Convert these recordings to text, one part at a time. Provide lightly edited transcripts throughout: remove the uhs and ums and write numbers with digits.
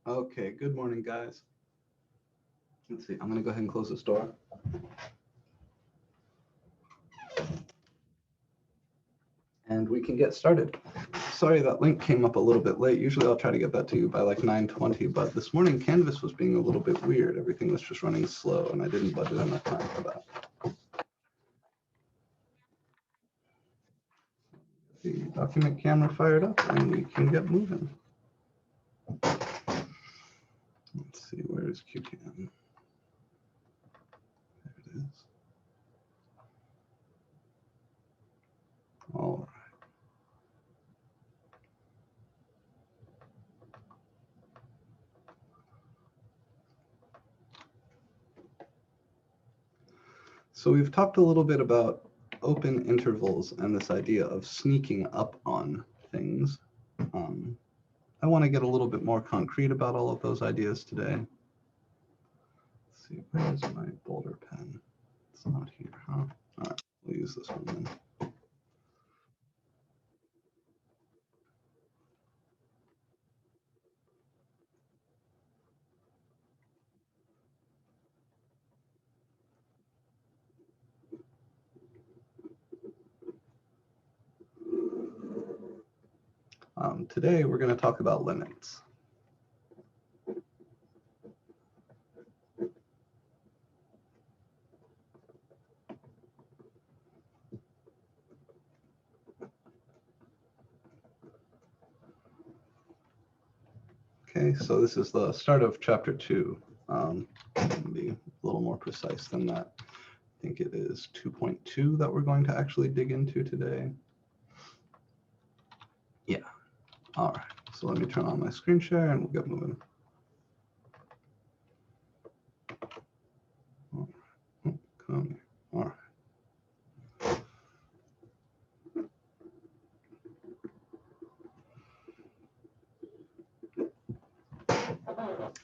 Okay, good morning, guys. Let's see, I'm going to go ahead and close this door. And we can get started. Sorry that link came up a little bit late. Usually I'll try to get that to you by like 9:20, but this morning Canvas was being a little bit weird. Everything was just running slow, and I didn't budget enough time for that. The document camera fired up, and we can get moving. Let's see, where is QCam? There it is. All right. So we've talked a little bit about open intervals and this idea of sneaking up on things. I want to get a little bit more concrete about all of those ideas today. Let's see, where's my Boulder pen? It's not here, huh? All right, we'll use this one then. Today, we're going to talk about limits. Okay, so this is the start of chapter 2. Be a little more precise than that. I think it is 2.2 that we're going to actually dig into today. Yeah. All right. So let me turn on my screen share and we'll get moving. All right. Come here. All right.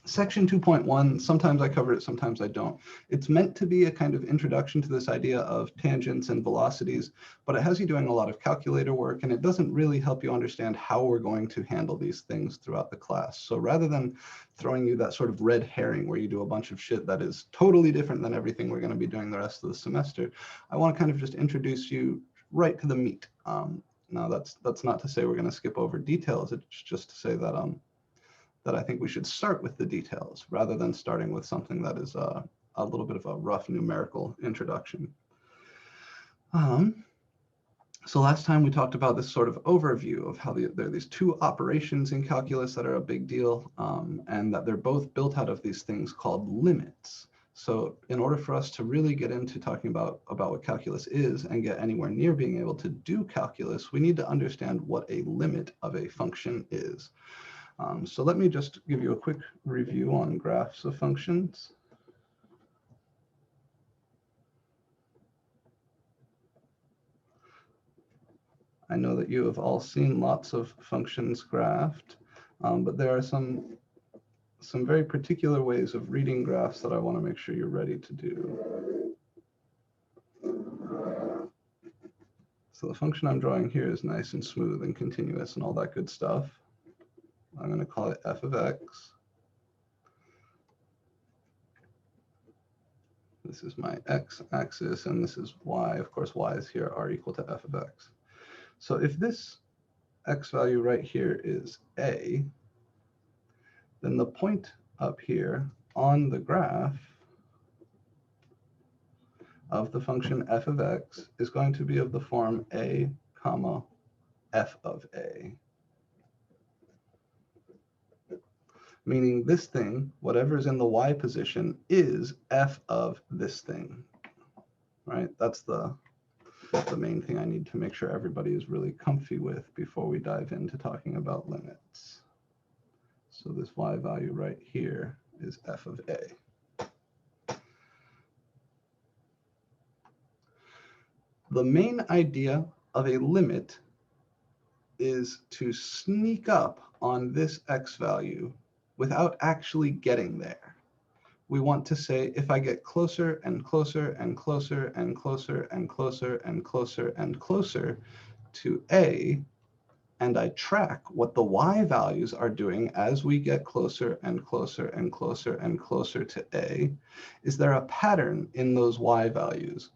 Section 2.1, sometimes I cover it, sometimes I don't. It's meant to be a kind of introduction to this idea of tangents and velocities, but it has you doing a lot of calculator work, and it doesn't really help you understand how we're going to handle these things throughout the class. So rather than throwing you that sort of red herring where you do a bunch of shit that is totally different than everything we're going to be doing the rest of the semester, I want to kind of just introduce you right to the meat. Now, that's not to say we're going to skip over details. It's just to say that that I think we should start with the details rather than starting with something that is a little bit of a rough numerical introduction. So last time we talked about this sort of overview of how there are these two operations in calculus that are a big deal, and that they're both built out of these things called limits. So in order for us to really get into talking about what calculus is and get anywhere near being able to do calculus, we need to understand what a limit of a function is. So let me just give you a quick review on graphs of functions. I know that you have all seen lots of functions graphed, but there are some very particular ways of reading graphs that I want to make sure you're ready to do. So the function I'm drawing here is nice and smooth and continuous and all that good stuff. I'm going to call it f of x. This is my x-axis, and this is y. Of course, y's here are equal to f of x. So if this x value right here is a, then the point up here on the graph of the function f of x is going to be of the form a comma f of a. Meaning this thing, whatever is in the y position, is f of this thing, right? That's the main thing I need to make sure everybody is really comfy with before we dive into talking about limits. So this y value right here is f of a. The main idea of a limit is to sneak up on this x value without actually getting there. We want to say, if I get closer and closer and closer and closer and closer and closer and closer to a, and I track what the y values are doing as we get closer and closer and closer and closer to A, is there a pattern in those y values?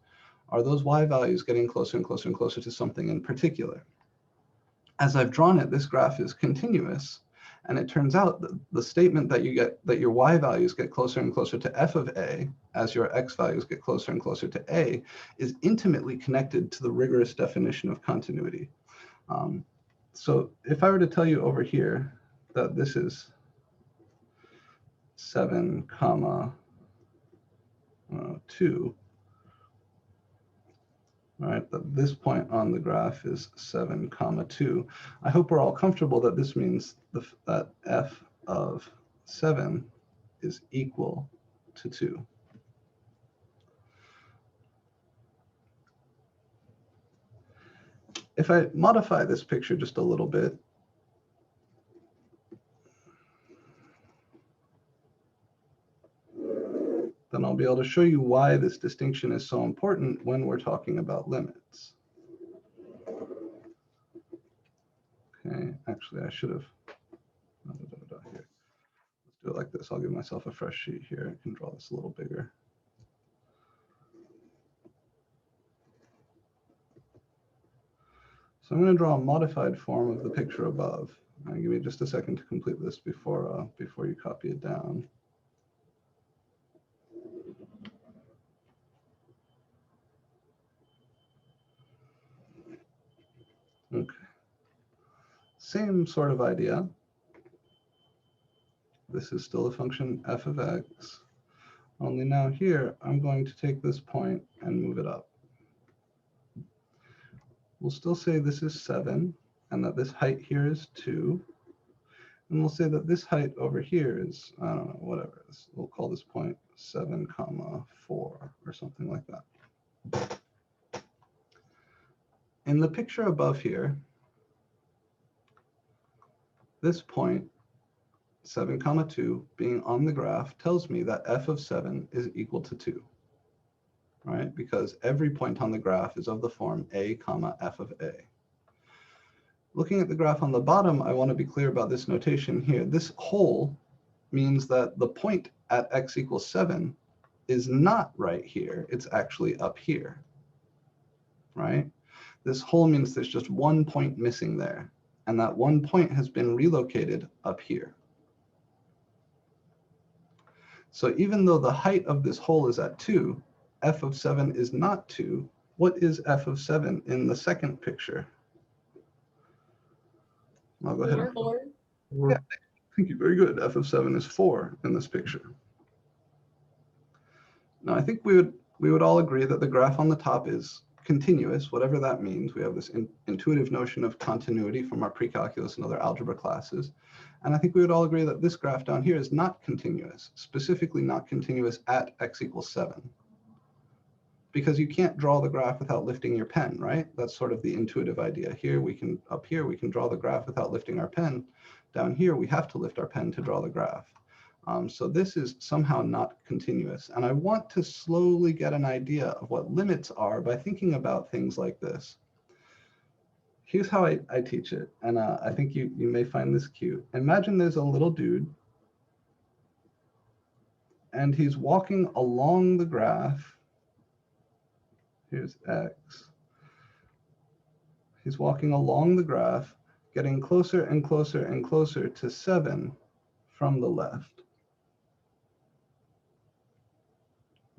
Are those y values getting closer and closer and closer to something in particular? As I've drawn it, this graph is continuous, and it turns out that the statement that you get, that your y values get closer and closer to f of A as your x values get closer and closer to A, is intimately connected to the rigorous definition of continuity. So if I were to tell you over here that this is 7, comma 2, right, that this point on the graph is 7, comma 2, I hope we're all comfortable that this means that f of 7 is equal to 2. If I modify this picture just a little bit, then I'll be able to show you why this distinction is so important when we're talking about limits. Okay, actually I should have, here. Let's do it like this. I'll give myself a fresh sheet here. I can draw this a little bigger. So I'm going to draw a modified form of the picture above. Give me just a second to complete this before you copy it down. Okay. Same sort of idea. This is still a function f of x. Only now here, I'm going to take this point and move it up. We'll still say this is 7, and that this height here is 2. And we'll say that this height over here is, I don't know, whatever. We'll call this point 7, comma 4, or something like that. In the picture above here, this point, 7, comma 2, being on the graph, tells me that f of 7 is equal to 2. Right? Because every point on the graph is of the form a, comma f of a. Looking at the graph on the bottom, I want to be clear about this notation here. This hole means that the point at x equals 7 is not right here. It's actually up here, right? This hole means there's just one point missing there, and that one point has been relocated up here. So even though the height of this hole is at 2, f of 7 is not 2. What is f of 7 in the second picture? I'll go ahead. 4. Yeah, thank you. Very good. F of 7 is 4 in this picture. Now, I think we would all agree that the graph on the top is continuous, whatever that means. We have this intuitive notion of continuity from our pre-calculus and other algebra classes. And I think we would all agree that this graph down here is not continuous, specifically not continuous at x equals 7. Because you can't draw the graph without lifting your pen, right? That's sort of the intuitive idea. Here, up here, we can draw the graph without lifting our pen. Down here, we have to lift our pen to draw the graph. So this is somehow not continuous. And I want to slowly get an idea of what limits are by thinking about things like this. Here's how I teach it. And I think you may find this cute. Imagine there's a little dude, and he's walking along the graph. Here's x. He's walking along the graph, getting closer and closer and closer to 7 from the left.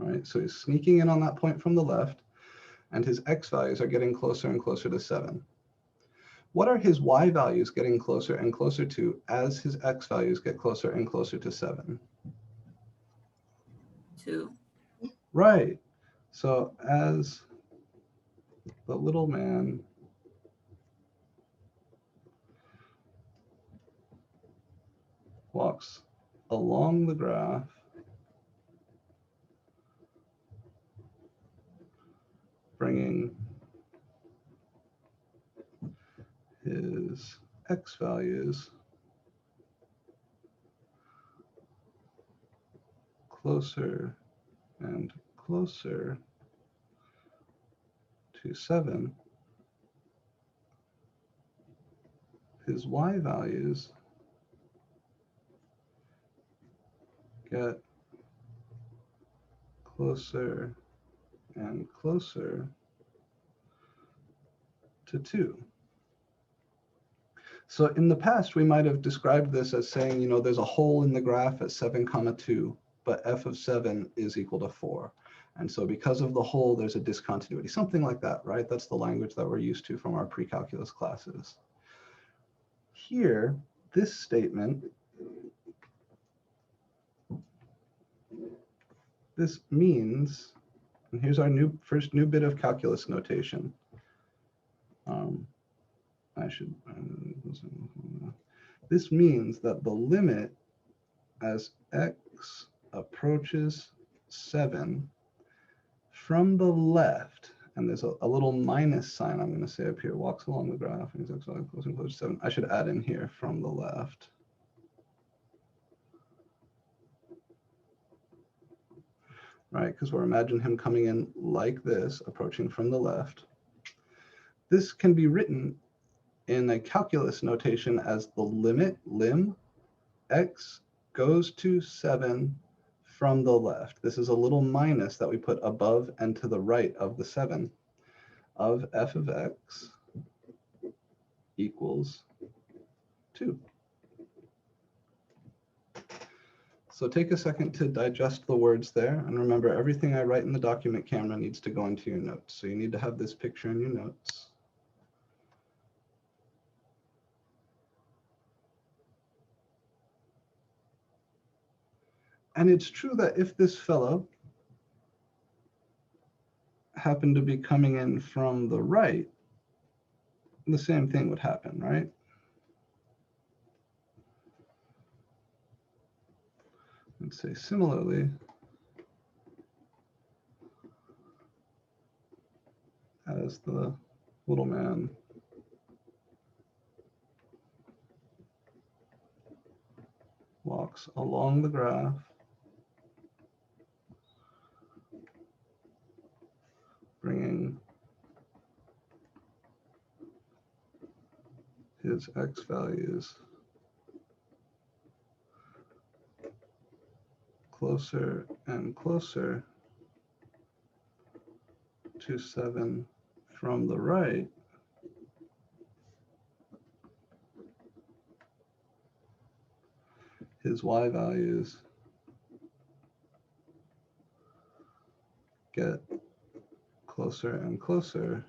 All right, so he's sneaking in on that point from the left, and his x values are getting closer and closer to 7. What are his y values getting closer and closer to as his x values get closer and closer to 7? 2. Right. So as the little man walks along the graph, bringing his x values closer and closer to 7, his y values get closer and closer to 2. So in the past, we might have described this as saying, you know, there's a hole in the graph at 7, 2, but f of 7 is equal to 4. And so because of the hole, there's a discontinuity, something like that, right? That's the language that we're used to from our pre-calculus classes. Here, this statement, this means, and here's our first new bit of calculus notation. This means that the limit as x approaches 7 from the left, and there's a little minus sign I'm going to say up here, walks along the graph, and x closer and closer to 7. I should add in here from the left. Right, because we're imagining him coming in like this, approaching from the left. This can be written in a calculus notation as the limit, lim, x goes to 7 from the left. This is a little minus that we put above and to the right of the 7 of f of x equals 2. So take a second to digest the words there, and remember everything I write in the document camera needs to go into your notes. So you need to have this picture in your notes. And it's true that if this fellow happened to be coming in from the right, the same thing would happen, right? Let's say similarly, as the little man walks along the graph, bringing his x values closer and closer to 7 from the right, his y values get closer and closer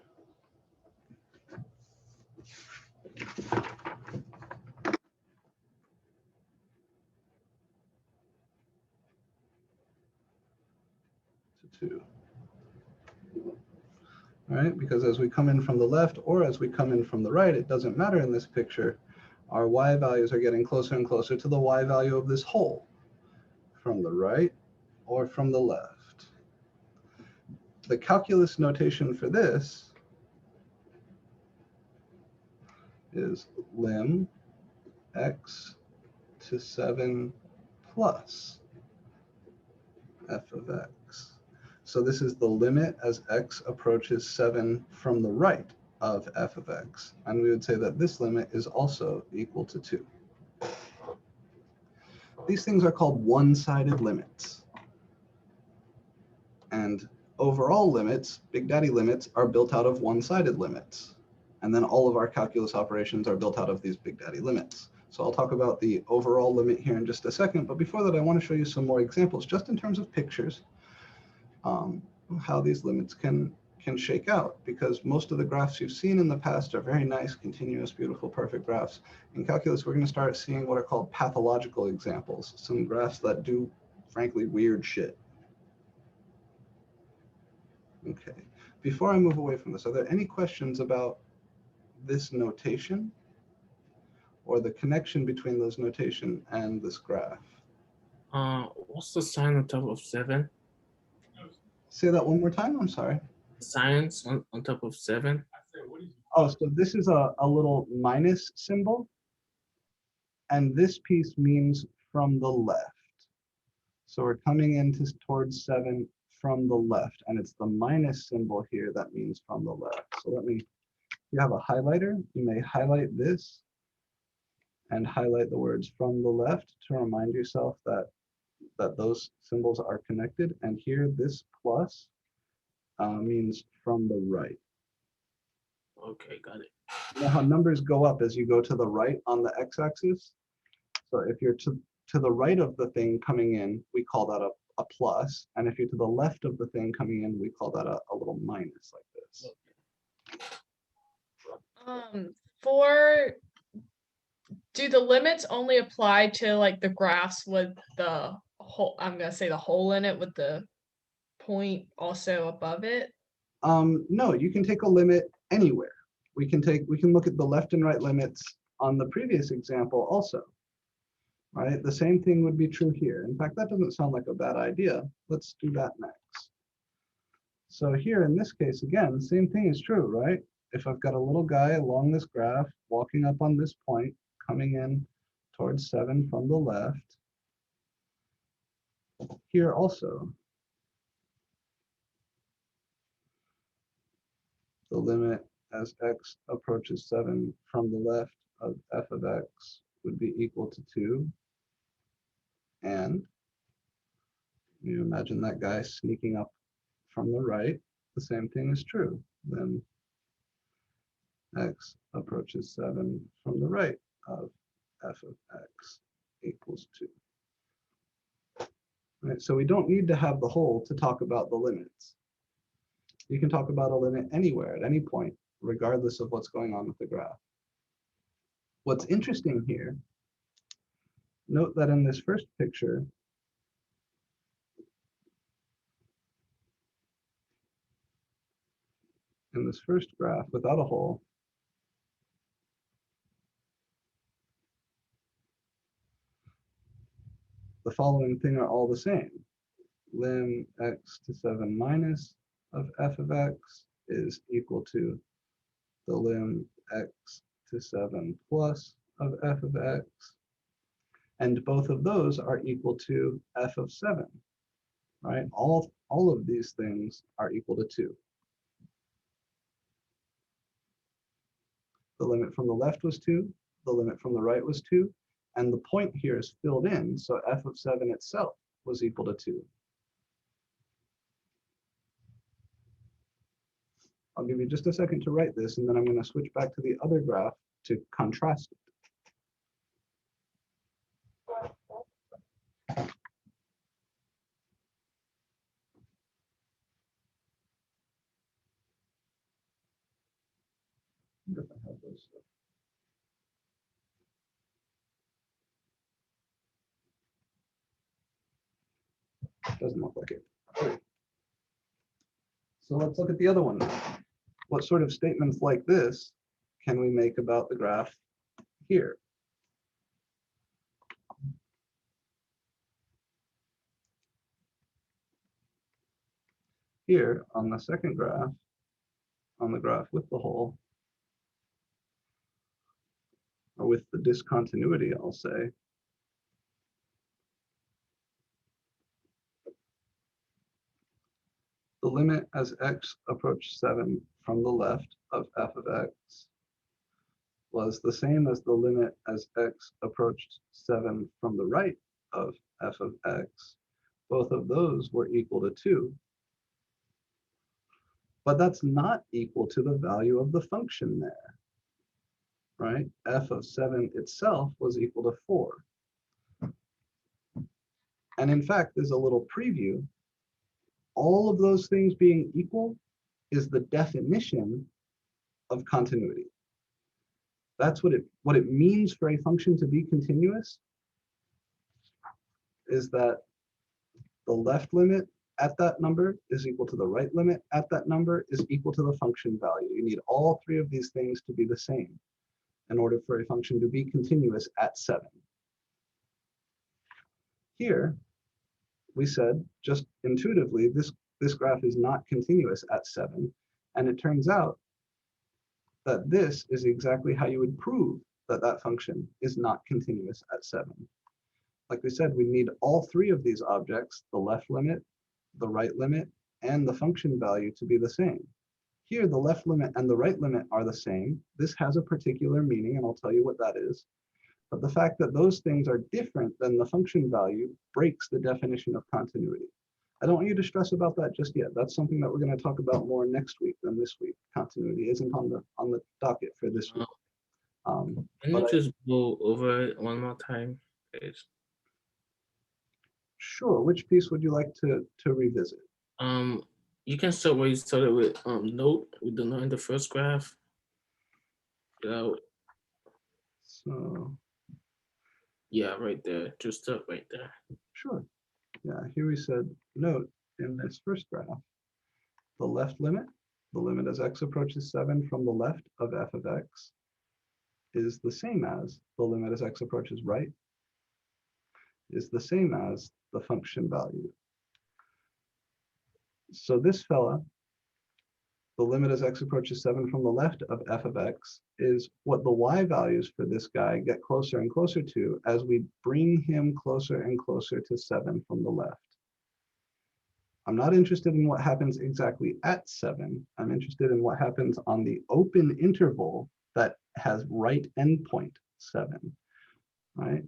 to 2. Right? Because as we come in from the left or as we come in from the right, it doesn't matter in this picture. Our y values are getting closer and closer to the y value of this hole from the right or from the left. The calculus notation for this is lim x to 7 plus f of x. So this is the limit as x approaches 7 from the right of f of x. And we would say that this limit is also equal to 2. These things are called one-sided limits. And overall limits, Big Daddy limits, are built out of one-sided limits. And then all of our calculus operations are built out of these Big Daddy limits. So I'll talk about the overall limit here in just a second. But before that, I want to show you some more examples, just in terms of pictures, how these limits can shake out, because most of the graphs you've seen in the past are very nice, continuous, beautiful, perfect graphs. In calculus, we're going to start seeing what are called pathological examples, some graphs that do, frankly, weird shit. Okay, before I move away from this, are there any questions about this notation or the connection between those notation and this graph? What's the sign on top of 7? Say that one more time, I'm sorry. Signs on top of 7? Oh, so this is a little minus symbol, and this piece means from the left. So we're coming in towards 7 from the left, and it's the minus symbol here that means from the left. So if you have a highlighter, you may highlight this and highlight the words from the left to remind yourself that those symbols are connected. And here, this plus means from the right. Okay, got it. You know how numbers go up as you go to the right on the x-axis? So if you're to the right of the thing coming in, we call that a plus. And if you're to the left of the thing coming in, we call that a little minus like this. Do the limits only apply to like the graphs with the hole, I'm gonna say the hole in it with the point also above it? No, you can take a limit anywhere. We can look at the left and right limits on the previous example also, right? The same thing would be true here. In fact, that doesn't sound like a bad idea. Let's do that next. So here in this case, again, same thing is true, right? If I've got a little guy along this graph, walking up on this point, coming in towards 7 from the left, here also, the limit as x approaches 7 from the left of f of x would be equal to 2. And you imagine that guy sneaking up from the right, the same thing is true. Then x approaches 7 from the right of f of x equals 2. Right, so we don't need to have the whole to talk about the limits. You can talk about a limit anywhere at any point, regardless of what's going on with the graph. What's interesting here, note that in this first picture, in this first graph without a hole, the following thing are all the same. Lim x to 7 minus of f of x is equal to the lim x to 7 plus of f of x. And both of those are equal to f of 7, right? All of these things are equal to 2. The limit from the left was 2, the limit from the right was 2, and the point here is filled in, so f of 7 itself was equal to 2. I'll give you just a second to write this, and then I'm going to switch back to the other graph to contrast it. Doesn't look like it. So let's look at the other one now. What sort of statements like this can we make about the graph here? Here on the second graph, on the graph with the hole, or with the discontinuity, I'll say, the limit as x approached 7 from the left of f of x was the same as the limit as x approached 7 from the right of f of x. Both of those were equal to 2. But that's not equal to the value of the function there, right? F of 7 itself was equal to 4. And in fact, there's a little preview. All of those things being equal is the definition of continuity. That's what it means for a function to be continuous, is that the left limit at that number is equal to the right limit at that number is equal to the function value. You need all three of these things to be the same in order for a function to be continuous at 7. Here, we said just intuitively, this graph is not continuous at 7. And it turns out that this is exactly how you would prove that that function is not continuous at 7. Like we said, we need all three of these objects, the left limit, the right limit, and the function value to be the same. Here, the left limit and the right limit are the same. This has a particular meaning, and I'll tell you what that is. But the fact that those things are different than the function value breaks the definition of continuity. I don't want you to stress about that just yet. That's something that we're going to talk about more next week than this week. Continuity isn't on the docket for this week. Can But you just go over it one more time, please? Sure. Which piece would you like to revisit? You can start where you started with note with the note in the first graph. So Yeah, right there. Just start right there. sure. Yeah, here we said note in this first graph, the left limit, the limit as x approaches 7 from the left of f of x is the same as the limit as x approaches right is the same as the function value. So this fella, the limit as x approaches 7 from the left of f of x is what the y values for this guy get closer and closer to as we bring him closer and closer to 7 from the left. I'm not interested in what happens exactly at 7. I'm interested in what happens on the open interval that has right endpoint 7, right?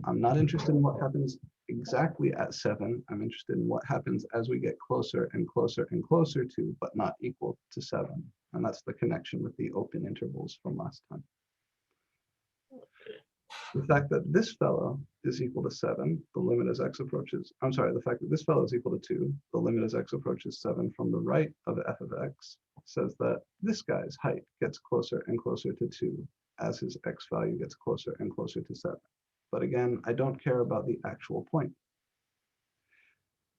I'm not interested in what happens exactly at 7. I'm interested in what happens as we get closer and closer and closer to, but not equal to 7. And that's the connection with the open intervals from last time. The fact that this fellow is equal to 7, the limit as x approaches, I'm sorry, the fact that this fellow is equal to 2, the limit as x approaches 7 from the right of f of x, says that this guy's height gets closer and closer to 2 as his x value gets closer and closer to 7. But again, I don't care about the actual point.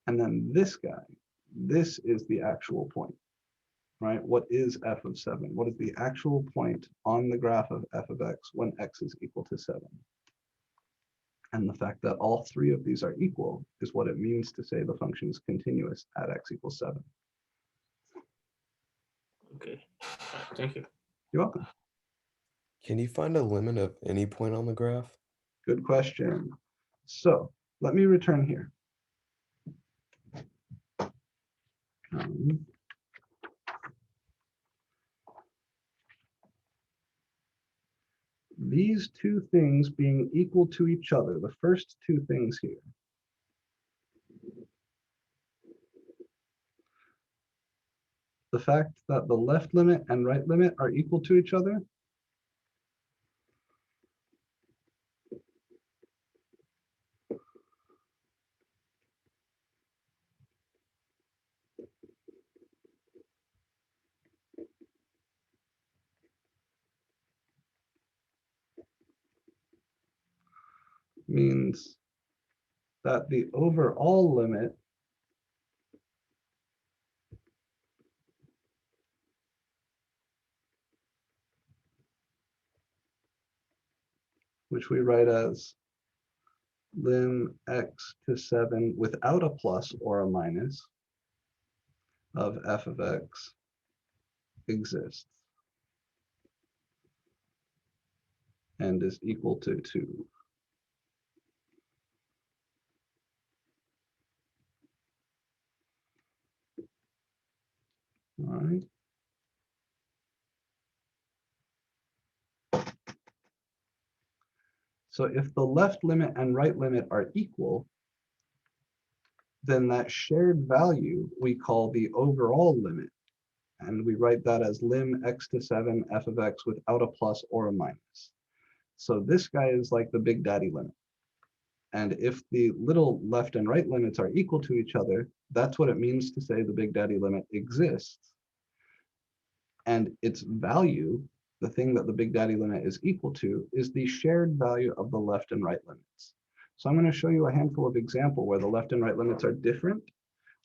And then this guy, this is the actual point, right? What is f of 7? What is the actual point on the graph of f of x when x is equal to 7? And the fact that all three of these are equal is what it means to say the function is continuous at x equals 7. Okay. All right, thank you. You're welcome. Can you find a limit of any point on the graph? Good question. So let me return here. These two things being equal to each other, the first two things here, the fact that the left limit and right limit are equal to each other means that the overall limit which we write as lim x to 7 without a plus or a minus of f of x exists and is equal to 2. All right. So if the left limit and right limit are equal, then that shared value we call the overall limit. And we write that as lim x to 7 f of x without a plus or a minus. So this guy is like the big daddy limit. And if the little left and right limits are equal to each other, that's what it means to say the big daddy limit exists. And its value, the thing that the big daddy limit is equal to, is the shared value of the left and right limits. So I'm going to show you a handful of examples where the left and right limits are different,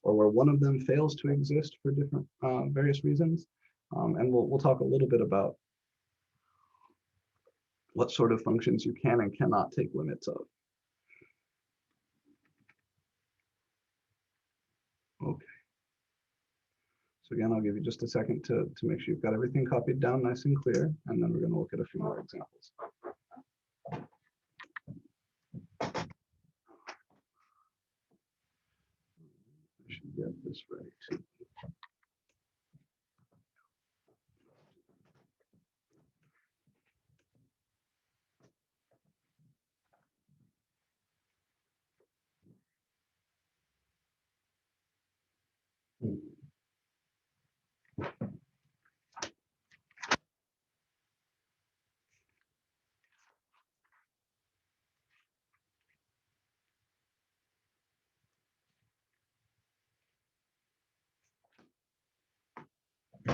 or where one of them fails to exist for different various reasons. And we'll talk a little bit about what sort of functions you can and cannot take limits of. Okay. So again, I'll give you just a second to make sure you've got everything copied down nice and clear, and then we're going to look at a few more examples. I should get this ready too.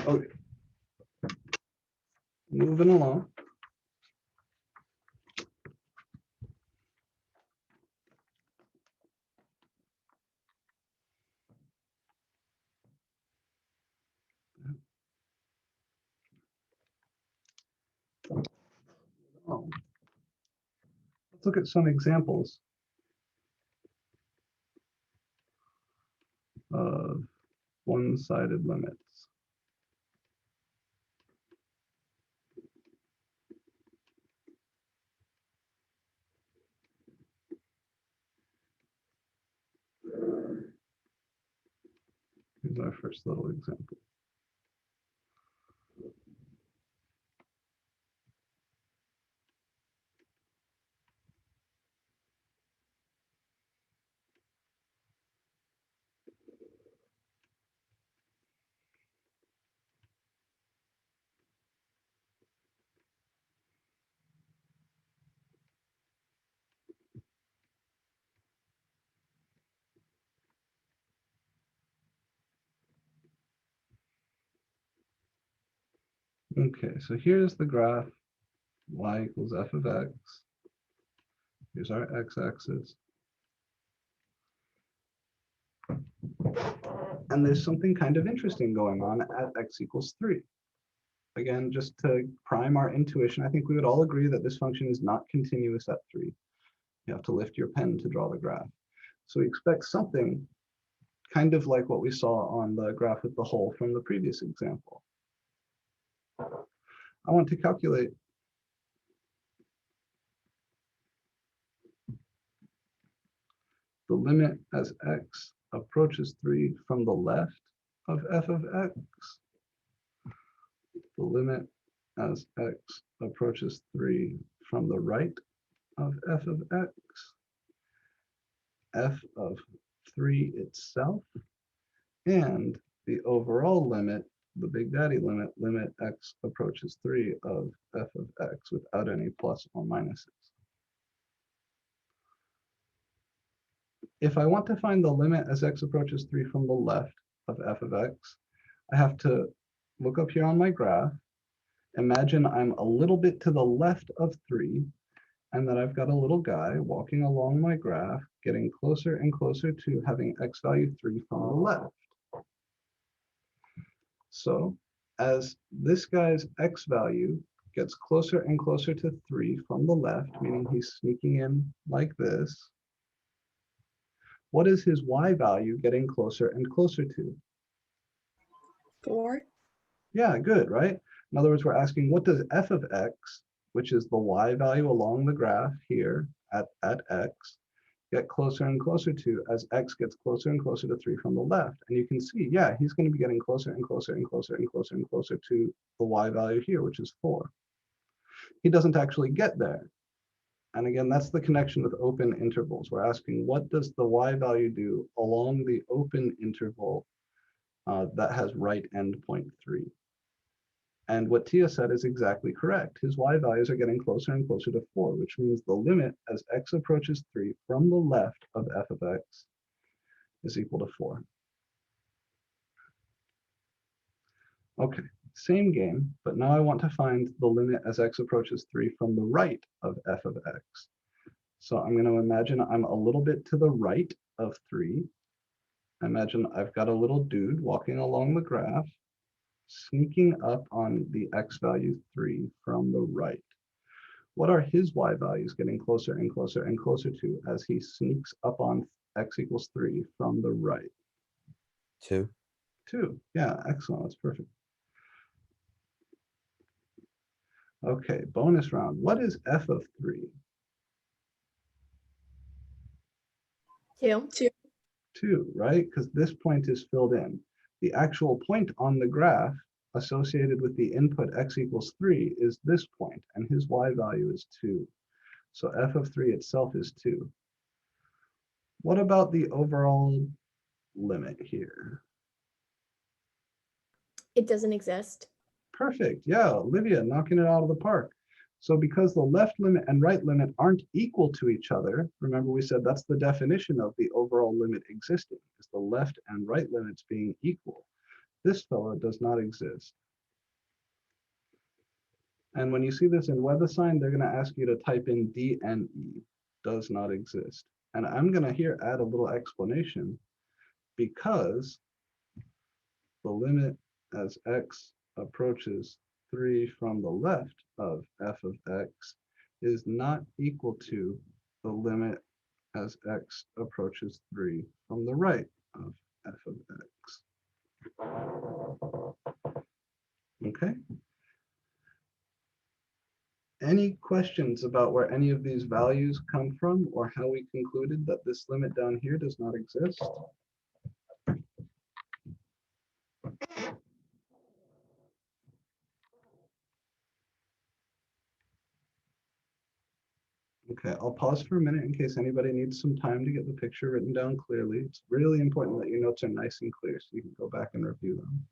Okay. Moving along. Oh. Let's look at some examples of one-sided limits. Here's our first little example. Okay, so here's the graph, y equals f of x. Here's our x-axis. And there's something kind of interesting going on at x equals 3. Again, just to prime our intuition, I think we would all agree that this function is not continuous at 3. You have to lift your pen to draw the graph. So we expect something kind of like what we saw on the graph with the hole from the previous example. I want to calculate the limit as x approaches 3 from the left of f of x, the limit as x approaches 3 from the right of f of x, f of 3 itself, and the overall limit, the big daddy limit, limit x approaches 3 of f of x without any plus or minuses. If I want to find the limit as x approaches 3 from the left of f of x, I have to look up here on my graph, imagine I'm a little bit to the left of 3, and that I've got a little guy walking along my graph, getting closer and closer to having x value 3 from the left. So as this guy's x value gets closer and closer to 3 from the left, meaning he's sneaking in like this, what is his y value getting closer and closer to? 4. Yeah, good, right? In other words, we're asking what does f of x, which is the y value along the graph here at x, get closer and closer to as x gets closer and closer to 3 from the left. And you can see, yeah, he's going to be getting closer and closer and closer and closer and closer to the y value here, which is 4. He doesn't actually get there. And again, that's the connection with open intervals. We're asking, what does the y value do along the open interval that has right endpoint 3? And what Tia said is exactly correct. His y values are getting closer and closer to 4, which means the limit as x approaches 3 from the left of f of x is equal to 4. Okay, same game, but now I want to find the limit as x approaches 3 from the right of f of x. So I'm going to imagine I'm a little bit to the right of 3. Imagine I've got a little dude walking along the graph, sneaking up on the x value 3 from the right. What are his y values getting closer and closer and closer to as he sneaks up on x equals 3 from the right? 2. 2. Yeah, excellent. That's perfect. Okay, bonus round. What is f of 3? 2. 2, right? Because this point is filled in. The actual point on the graph associated with the input x equals 3 is this point, and his y value is 2. So f of 3 itself is 2. What about the overall limit here? It doesn't exist. Perfect. Yeah, Olivia, knocking it out of the park. So because the left limit and right limit aren't equal to each other, remember we said that's the definition of the overall limit existing, is the left and right limits being equal. This fellow does not exist. And when you see this in WebAssign, they're going to ask you to type in DNE, does not exist. And I'm going to here add a little explanation, because the limit as x approaches 3 from the left of f of x is not equal to the limit as x approaches 3 from the right of f of x. Okay. Any questions about where any of these values come from, or how we concluded that this limit down here does not exist? Okay, I'll pause for a minute in case anybody needs some time to get the picture written down clearly. It's really important that your notes are nice and clear so you can go back and review them.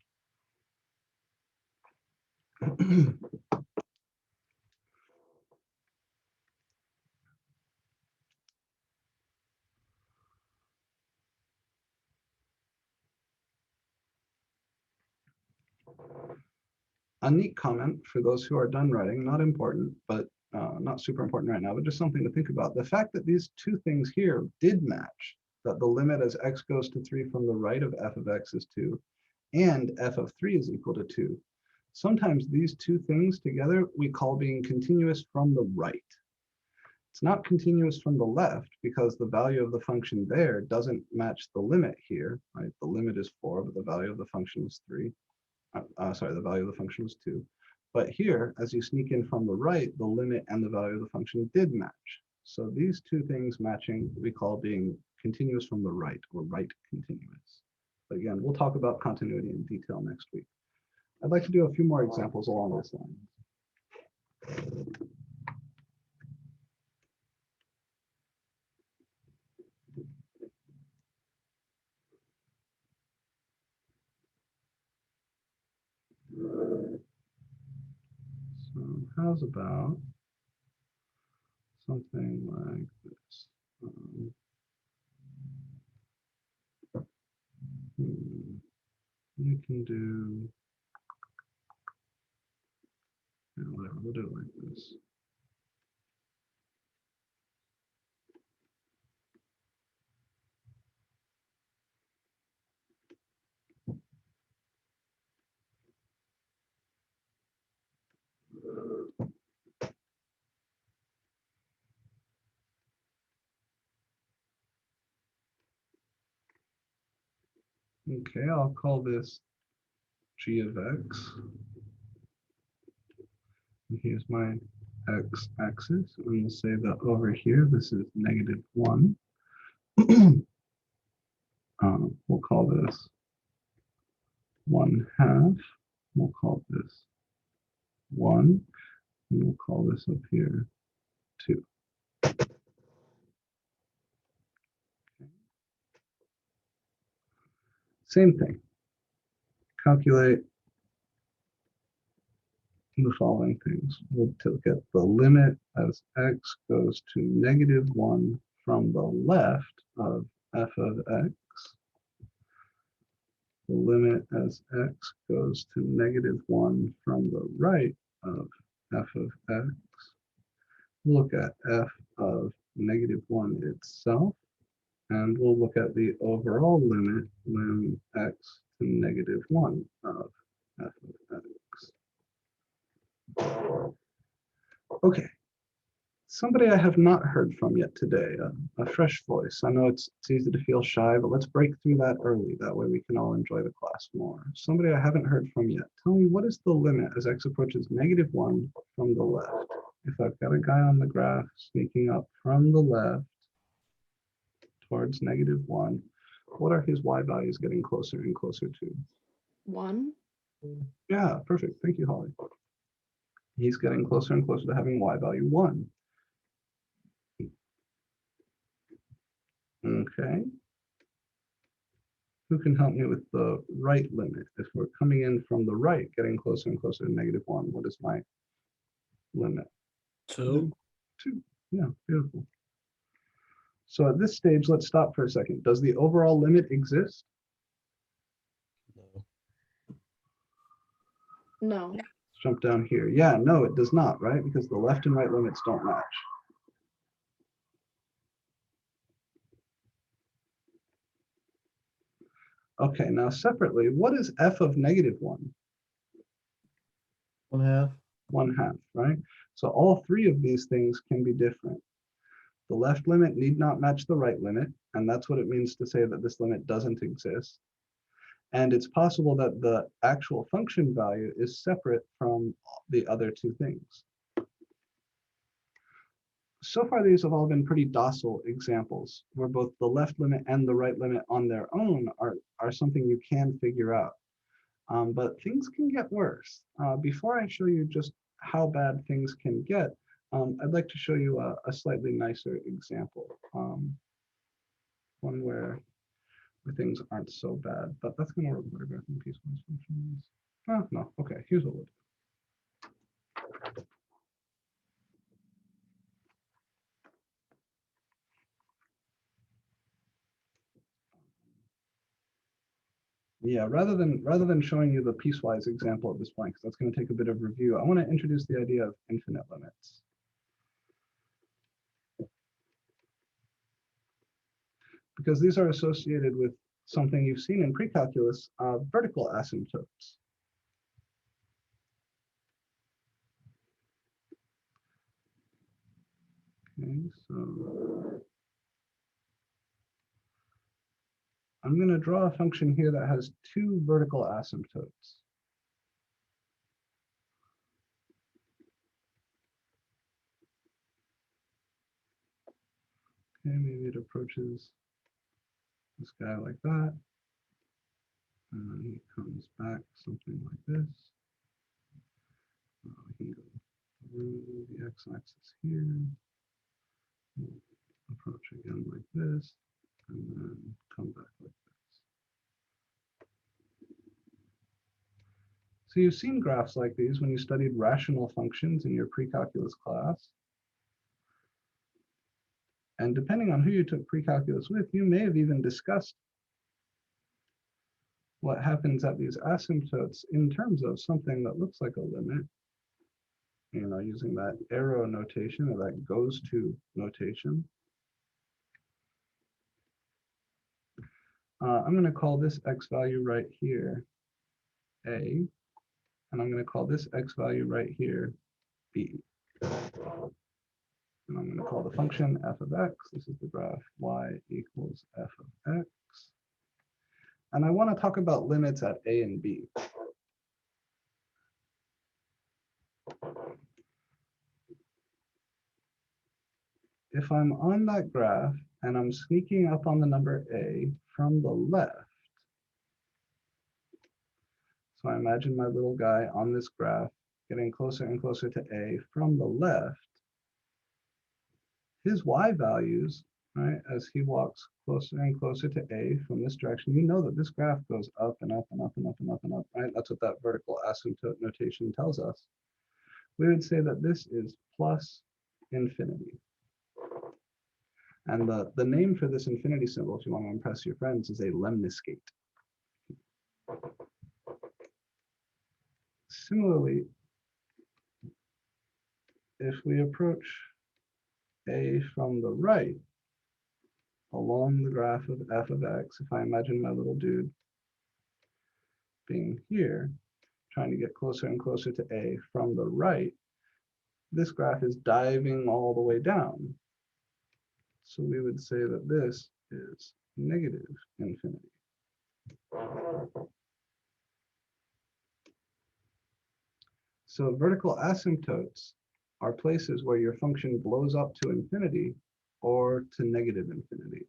A neat comment for those who are done writing, not important, but not super important right now, but just something to think about. The fact that these two things here did match, that the limit as x goes to 3 from the right of f of x is 2, and f of 3 is equal to 2. Sometimes these two things together we call being continuous from the right. It's not continuous from the left because the value of the function there doesn't match the limit here, right? The limit is 4, but the value of the function is 3. Sorry, the value of the function was 2. But here, as you sneak in from the right, the limit and the value of the function did match. So these two things matching we call being continuous from the right, or right continuous. But again, we'll talk about continuity in detail next week. I'd like to do a few more examples along this line. So how's about something like this? We can do, whatever, we'll do it like this. Okay, I'll call this g of x. And here's my x-axis. And we'll say that over here, this is -1. We'll call this 1/2. We'll call this 1. And we'll call this up here 2. Same thing. Calculate the following things. We'll look at the limit as x goes to -1 from the left of f of x. The limit as x goes to -1 from the right of f of x. We'll look at f of -1 itself, and we'll look at the overall limit when x to -1 of f of x. Okay, somebody I have not heard from yet today, a fresh voice. I know it's easy to feel shy, but let's break through that early. That way we can all enjoy the class more. Somebody I haven't heard from yet. Tell me, what is the limit as x approaches -1 from the left? If I've got a guy on the graph sneaking up from the left towards -1, what are his y values getting closer and closer to? 1. Yeah, perfect. Thank you, Holly. He's getting closer and closer to having y value 1. Okay. Who can help me with the right limit? If we're coming in from the right, getting closer and closer to -1, what is my limit? 2. 2. Yeah, beautiful. So at this stage, let's stop for a second. Does the overall limit exist? No. No. Let's jump down here. Yeah, no, it does not, right? Because the left and right limits don't match. Okay, now separately, what is f of -1? 1/2. 1/2, right? So all three of these things can be different. The left limit need not match the right limit, and that's what it means to say that this limit doesn't exist. And it's possible that the actual function value is separate from the other two things. So far, these have all been pretty docile examples where both the left limit and the right limit on their own are something you can figure out. But things can get worse. Before I show you just how bad things can get, I'd like to show you a slightly nicer example. One where things aren't so bad, but that's going to require graphing piecewise functions. Oh, no, okay, here's what we'll do. Yeah, rather than showing you the piecewise example at this point, because that's going to take a bit of review, I want to introduce the idea of infinite limits. Because these are associated with something you've seen in pre-calculus, vertical asymptotes. Okay, so I'm going to draw a function here that has two vertical asymptotes. Okay, maybe it approaches this guy like that. And then he comes back something like this. He can go through the x-axis here. Approach again like this, and then come back like this. So you've seen graphs like these when you studied rational functions in your pre-calculus class. And depending on who you took pre-calculus with, you may have even discussed what happens at these asymptotes in terms of something that looks like a limit, you know, using that arrow notation or that goes to notation. I'm going to call this x value right here A, and I'm going to call this x value right here B. And I'm going to call the function f of x. This is the graph y equals f of x. And I want to talk about limits at a and b. If I'm on that graph and I'm sneaking up on the number a from the left, so I imagine my little guy on this graph getting closer and closer to a from the left, his y values, right, as he walks closer and closer to a from this direction, you know that this graph goes up and up and up and up and up and up, right? That's what that vertical asymptote notation tells us. We would say that this is plus infinity. And the name for this infinity symbol, if you want to impress your friends, is a lemniscate. Similarly, if we approach a from the right along the graph of f of x, if I imagine my little dude being here, trying to get closer and closer to a from the right, this graph is diving all the way down. So we would say that this is negative infinity. So vertical asymptotes are places where your function blows up to infinity or to negative infinity.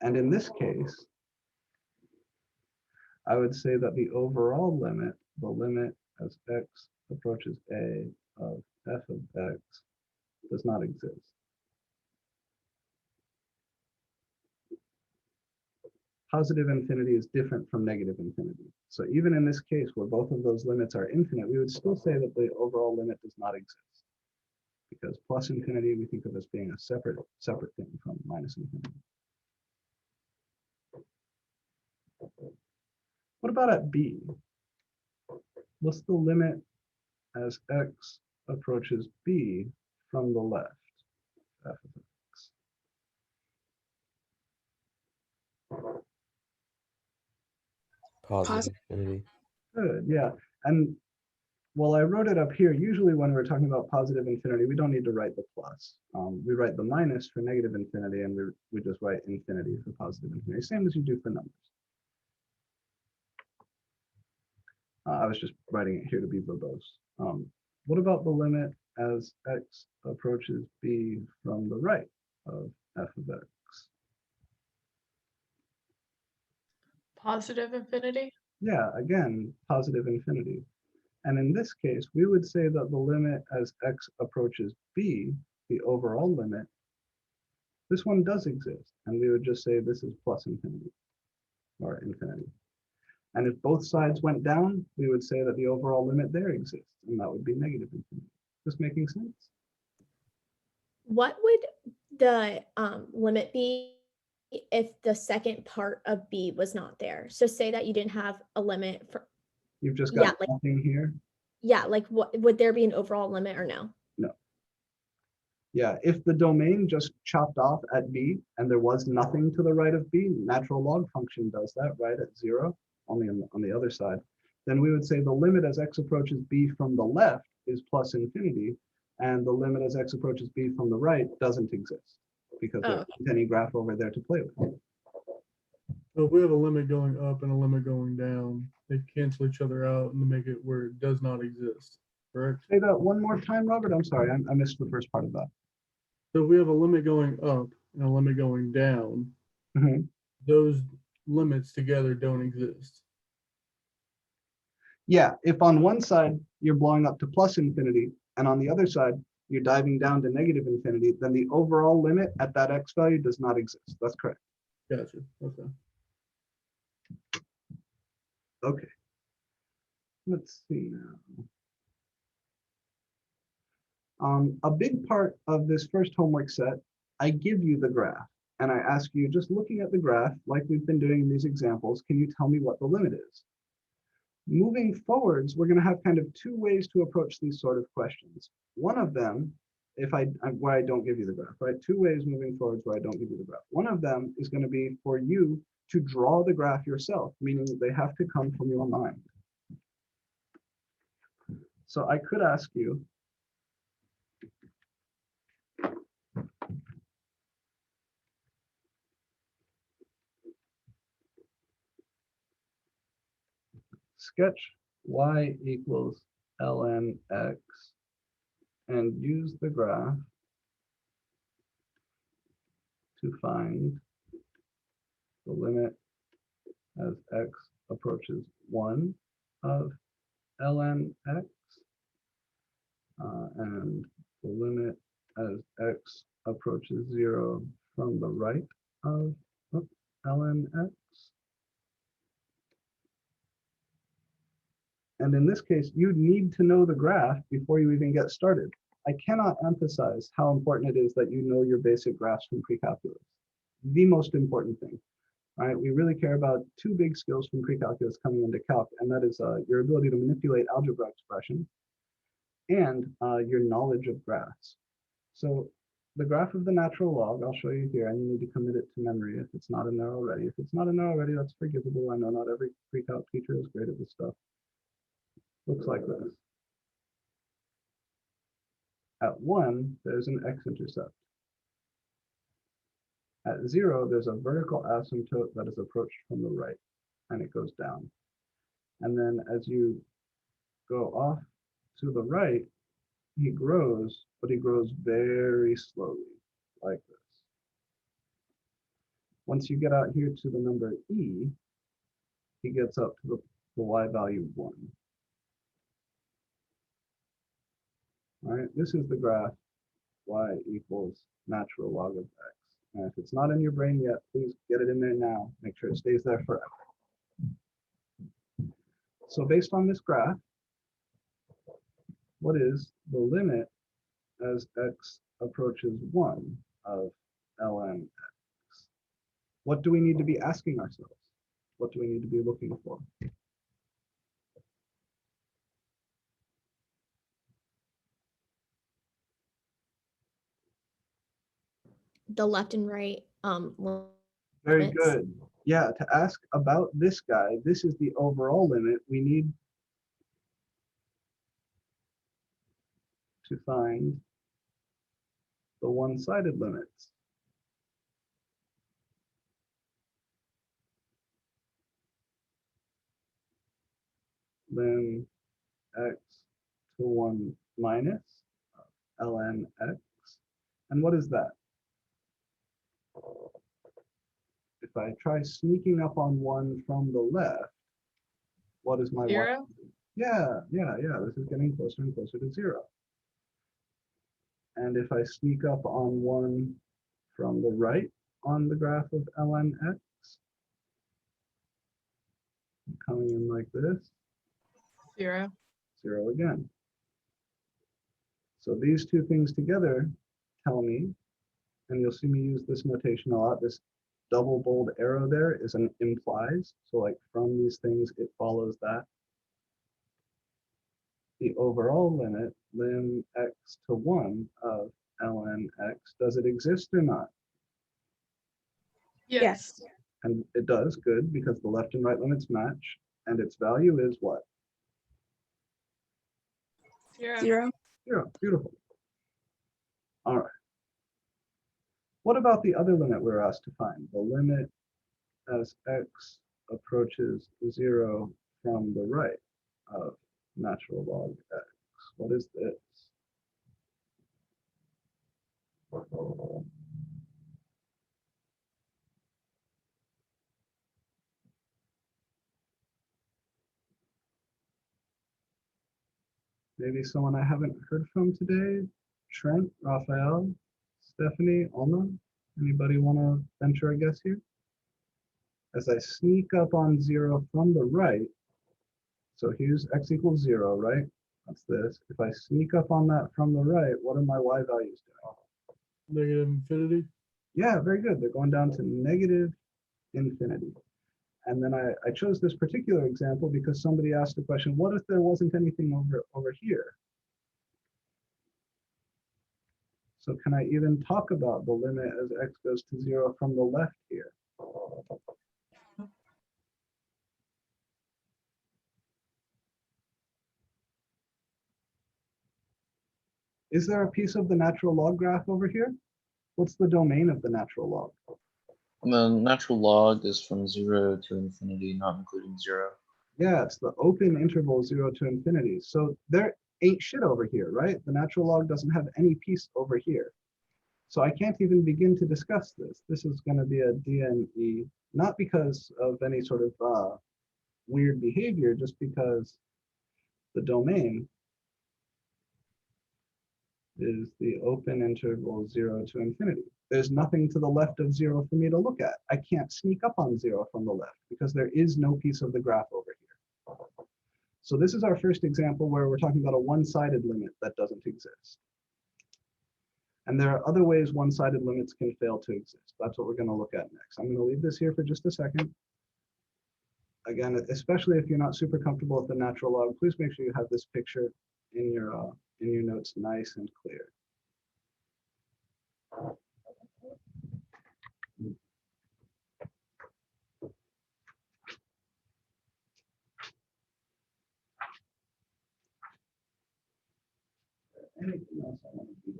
And in this case, I would say that the overall limit, the limit as x approaches a of f of x, does not exist. Positive infinity is different from negative infinity. So even in this case where both of those limits are infinite, we would still say that the overall limit does not exist. Because plus infinity we think of as being a separate thing from minus infinity. What about at b? What's the limit as x approaches b from the left? F of x. Positive infinity. Good, yeah. And well, I wrote it up here. Usually when we're talking about positive infinity, we don't need to write the plus. We write the minus for negative infinity, and we just write infinity for positive infinity, same as you do for numbers. I was just writing it here to be verbose. What about the limit as x approaches b from the right of f of x? Positive infinity. Yeah, again, positive infinity. And in this case, we would say that the limit as x approaches b, the overall limit, this one does exist. And we would just say this is plus infinity or infinity. And if both sides went down, we would say that the overall limit there exists, and that would be negative infinity. This making sense? What would the limit be if the second part of B was not there? So say that you didn't have a limit for, You've just Yeah, got like- nothing here. yeah, like what would there be an overall limit or no? Yeah, if the domain just chopped off at b and there was nothing to the right of b, natural log function does that, right, at 0, only on the other side, then we would say the limit as x approaches b from the left is plus infinity, and the limit as x approaches b from the right doesn't exist because Oh, there isn't any graph over there to play with. So if we have a limit going up and a limit going down, they cancel each other out and make it where it does not exist, correct? Say that one more time, Robert. I'm sorry, I missed the first part of that. So if we have a limit going up and a limit going down, Mhm. those limits together don't exist. Yeah, if on one side you're blowing up to plus infinity and on the other side you're diving down to negative infinity, then the overall limit at that x value does not exist. That's correct. Gotcha. Okay. Okay. Let's see now. A big part of this first homework set, I give you the graph and I ask you, just looking at the graph, like we've been doing in these examples, can you tell me what the limit is? Moving forwards, we're going to have kind of two ways to approach these sort of questions. One of them, where I don't give you the graph, right? Two ways moving forwards where I don't give you the graph. One of them is going to be for you to draw the graph yourself, meaning they have to come from your mind. So I could ask you, sketch y equals ln x and use the graph to find the limit as x approaches 1 of ln x and the limit as x approaches 0 from the right of ln x. And in this case, you need to know the graph before you even get started. I cannot emphasize how important it is that you know your basic graphs from pre-calculus. The most important thing, right? We really care about two big skills from pre-calculus coming into calc, and that is your ability to manipulate algebra expressions and your knowledge of graphs. So the graph of the natural log, I'll show you here, and you need to commit it to memory if it's not in there already. If it's not in there already, that's forgivable. I know not every pre-calc teacher is great at this stuff. Looks like this. At 1, there's an x-intercept. At 0, there's a vertical asymptote that is approached from the right, and it goes down. And then as you go off to the right, he grows, but he grows very slowly, like this. Once you get out here to the number e, he gets up to the y value 1. All right, this is the graph y equals natural log of x. And if it's not in your brain yet, please get it in there now. Make sure it stays there forever. So based on this graph, what is the limit as x approaches 1 of ln x? What do we need to be asking ourselves? What do we need to be looking for? the left and right Very limits. good. Yeah, to ask about this guy, this is the overall limit. We need to find the one-sided limits. Lim x to 1 minus ln x. And what is that? If I try sneaking up on 1 from the left, what is my 0? y? Yeah. This is getting closer and closer to 0. And if I sneak up on 1 from the right on the graph of ln x, coming in like this, 0. 0 again. So these two things together tell me, and you'll see me use this notation a lot, this double bold arrow there is an implies. So like from these things, it follows that. The overall limit, lim x to 1 of ln x, does it exist or not? Yes. And it does, good, because the left and right limits match, and its value is what? 0. 0. 0, beautiful. All right. What about the other limit we're asked to find? The limit as x approaches 0 from the right of natural log x. What is this? Maybe someone I haven't heard from today? Trent, Raphael, Stephanie, Alma? Anybody want to venture a guess here? As I sneak up on 0 from the right, so here's x equals 0, right? That's this. If I sneak up on that from the right, what are my y values doing? Negative infinity. Yeah, very good. They're going down to negative infinity. And then I chose this particular example because somebody asked the question, what if there wasn't anything over here? So can I even talk about the limit as x goes to 0 from the left here? Is there a piece of the natural log graph over here? What's the domain of the natural log? The natural log is from 0 to infinity, not including 0. Yeah, it's the open interval 0 to infinity. So there ain't shit over here, right? The natural log doesn't have any piece over here. So I can't even begin to discuss this. This is going to be a DNE, not because of any sort of weird behavior, just because the domain is the open interval 0 to infinity. There's nothing to the left of 0 for me to look at. I can't sneak up on 0 from the left because there is no piece of the graph over here. So this is our first example where we're talking about a one-sided limit that doesn't exist. And there are other ways one-sided limits can fail to exist. That's what we're going to look at next. I'm going to leave this here for just a second. Again, especially if you're not super comfortable with the natural log, please make sure you have this picture in your notes nice and clear. Anything else I want to do?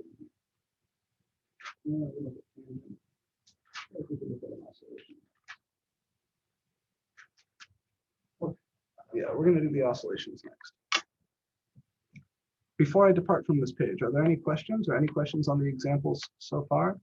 Yeah, we're going to do the oscillations next. Before I depart from this page, are there any questions or any questions on the examples so far?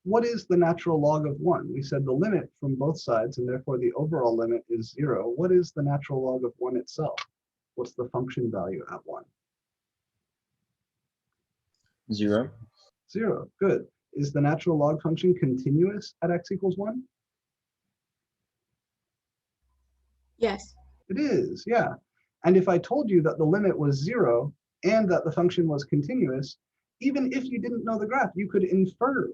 What is the natural log of 1? We said the limit from both sides, and therefore the overall limit is 0. What is the natural log of 1 itself? What's the function value at 1? 0. 0, good. Is the natural log function continuous at x equals 1? Yes. It is, yeah. And if I told you that the limit was 0 and that the function was continuous, even if you didn't know the graph, you could infer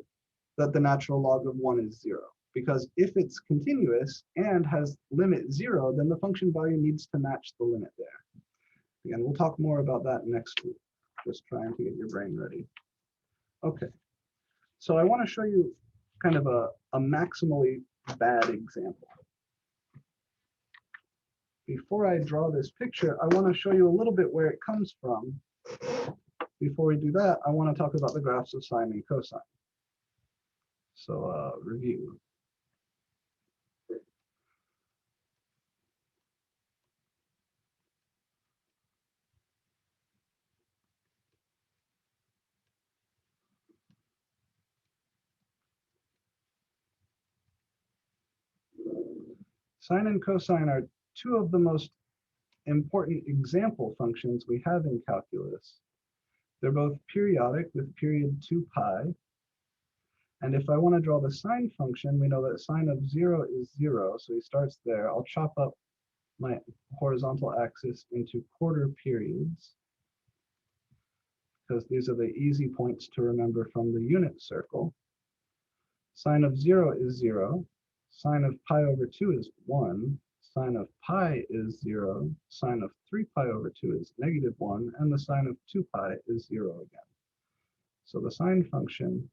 that the natural log of 1 is 0. Because if it's continuous and has limit 0, then the function value needs to match the limit there. Again, we'll talk more about that next week. Just trying to get your brain ready. Okay, so I want to show you kind of a maximally bad example. Before I draw this picture, I want to show you a little bit where it comes from. Before we do that, I want to talk about the graphs of sine and cosine. So review. Sine and cosine are two of the most important example functions we have in calculus. They're both periodic with period 2 pi. And if I want to draw the sine function, we know that sine of 0 is 0. So he starts there. I'll chop up my horizontal axis into quarter periods, because these are the easy points to remember from the unit circle. Sine of 0 is 0. Sine of pi over 2 is 1. Sine of pi is 0. Sine of 3 pi over 2 is -1. And the sine of 2 pi is 0 again. So the sine function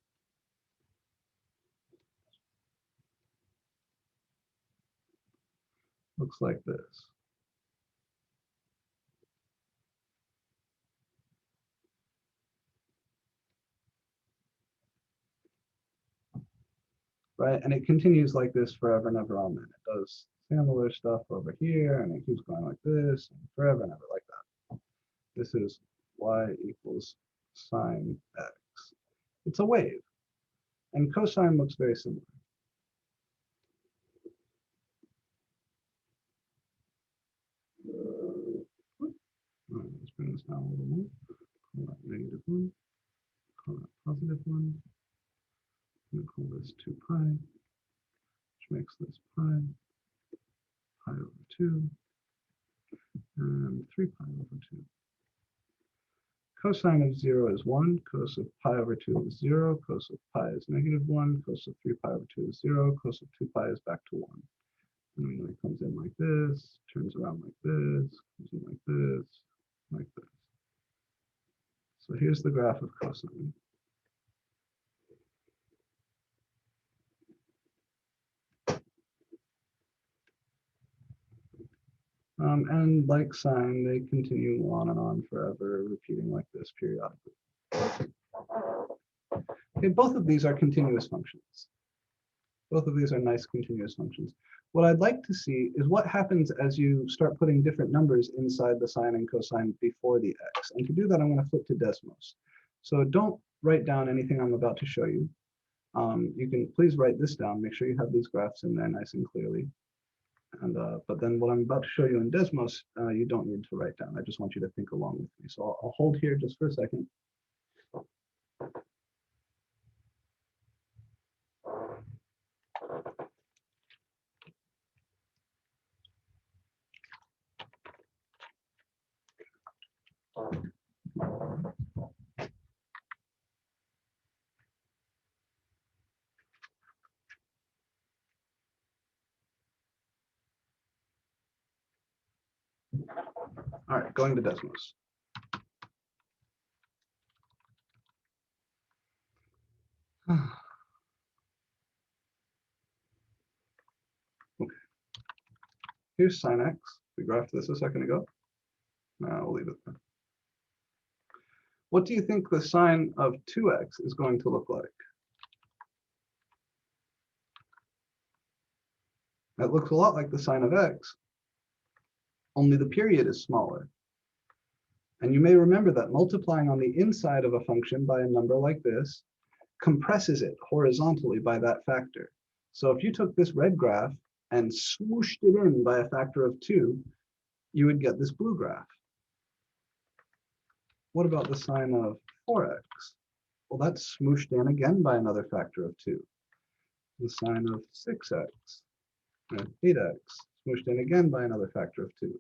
looks like this. Right, and it continues like this forever and ever on. It does similar stuff over here, and it keeps going like this, and forever and ever like that. This is y equals sine x. It's a wave, and cosine looks very similar. Let's bring this down a little more. Call that -1. Call that +1. I'm going to call this 2 pi, which makes this pi over 2, and 3 pi over 2. Cosine of 0 is 1, cos of pi over 2 is 0, cos of pi is -1, cos of 3 pi over 2 is 0, cos of 2 pi is back to 1. And then it comes in like this, turns around like this, comes in like this, like this. So here's the graph of cosine. And like sine, they continue on and on forever, repeating like this periodically. Okay, both of these are continuous functions. Both of these are nice continuous functions. What I'd like to see is what happens as you start putting different numbers inside the sine and cosine before the x. And to do that, I'm going to flip to Desmos. So don't write down anything I'm about to show you. You can please write this down. Make sure you have these graphs in there nice and clearly. And but then what I'm about to show you in Desmos, you don't need to write down. I just want you to think along with me. So I'll hold here just for a second. All right, going to Desmos. Okay. Here's sine x. We graphed this a second ago. We'll leave it there. What do you think the sine of 2x is going to look like? That looks a lot like the sine of x, only the period is smaller. And you may remember that multiplying on the inside of a function by a number like this compresses it horizontally by that factor. So if you took this red graph and swooshed it in by a factor of 2, you would get this blue graph. What about the sine of 4x? Well, that's smooshed in again by another factor of 2. The sine of 6x and 8x, smooshed in again by another factor of 2.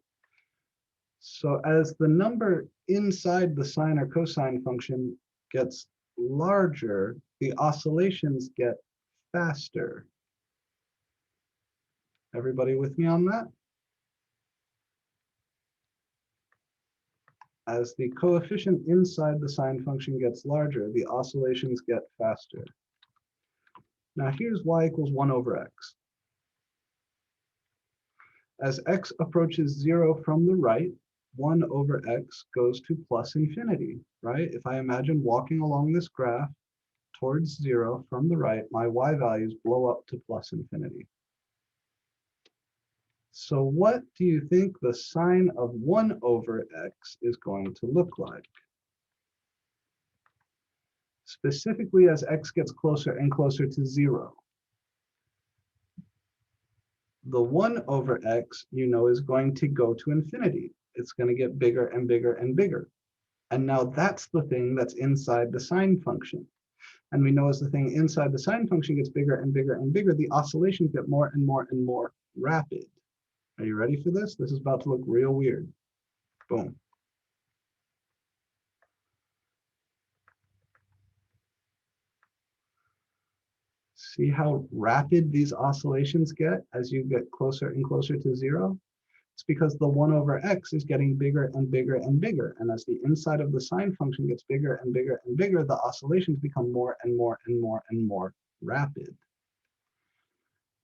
So as the number inside the sine or cosine function gets larger, the oscillations get faster. Everybody with me on that? As the coefficient inside the sine function gets larger, the oscillations get faster. Now here's y equals 1 over x. As x approaches 0 from the right, 1 over x goes to plus infinity, right? If I imagine walking along this graph towards 0 from the right, my y values blow up to plus infinity. So what do you think the sine of 1 over x is going to look like? Specifically as x gets closer and closer to 0. The 1 over x, you know, is going to go to infinity. It's going to get bigger and bigger and bigger. And now that's the thing that's inside the sine function. And we know as the thing inside the sine function gets bigger and bigger and bigger, the oscillations get more and more and more rapid. Are you ready for this? This is about to look real weird. Boom. See how rapid these oscillations get as you get closer and closer to 0? It's because the 1 over x is getting bigger and bigger and bigger. And as the inside of the sine function gets bigger and bigger and bigger, the oscillations become more and more and more and more rapid.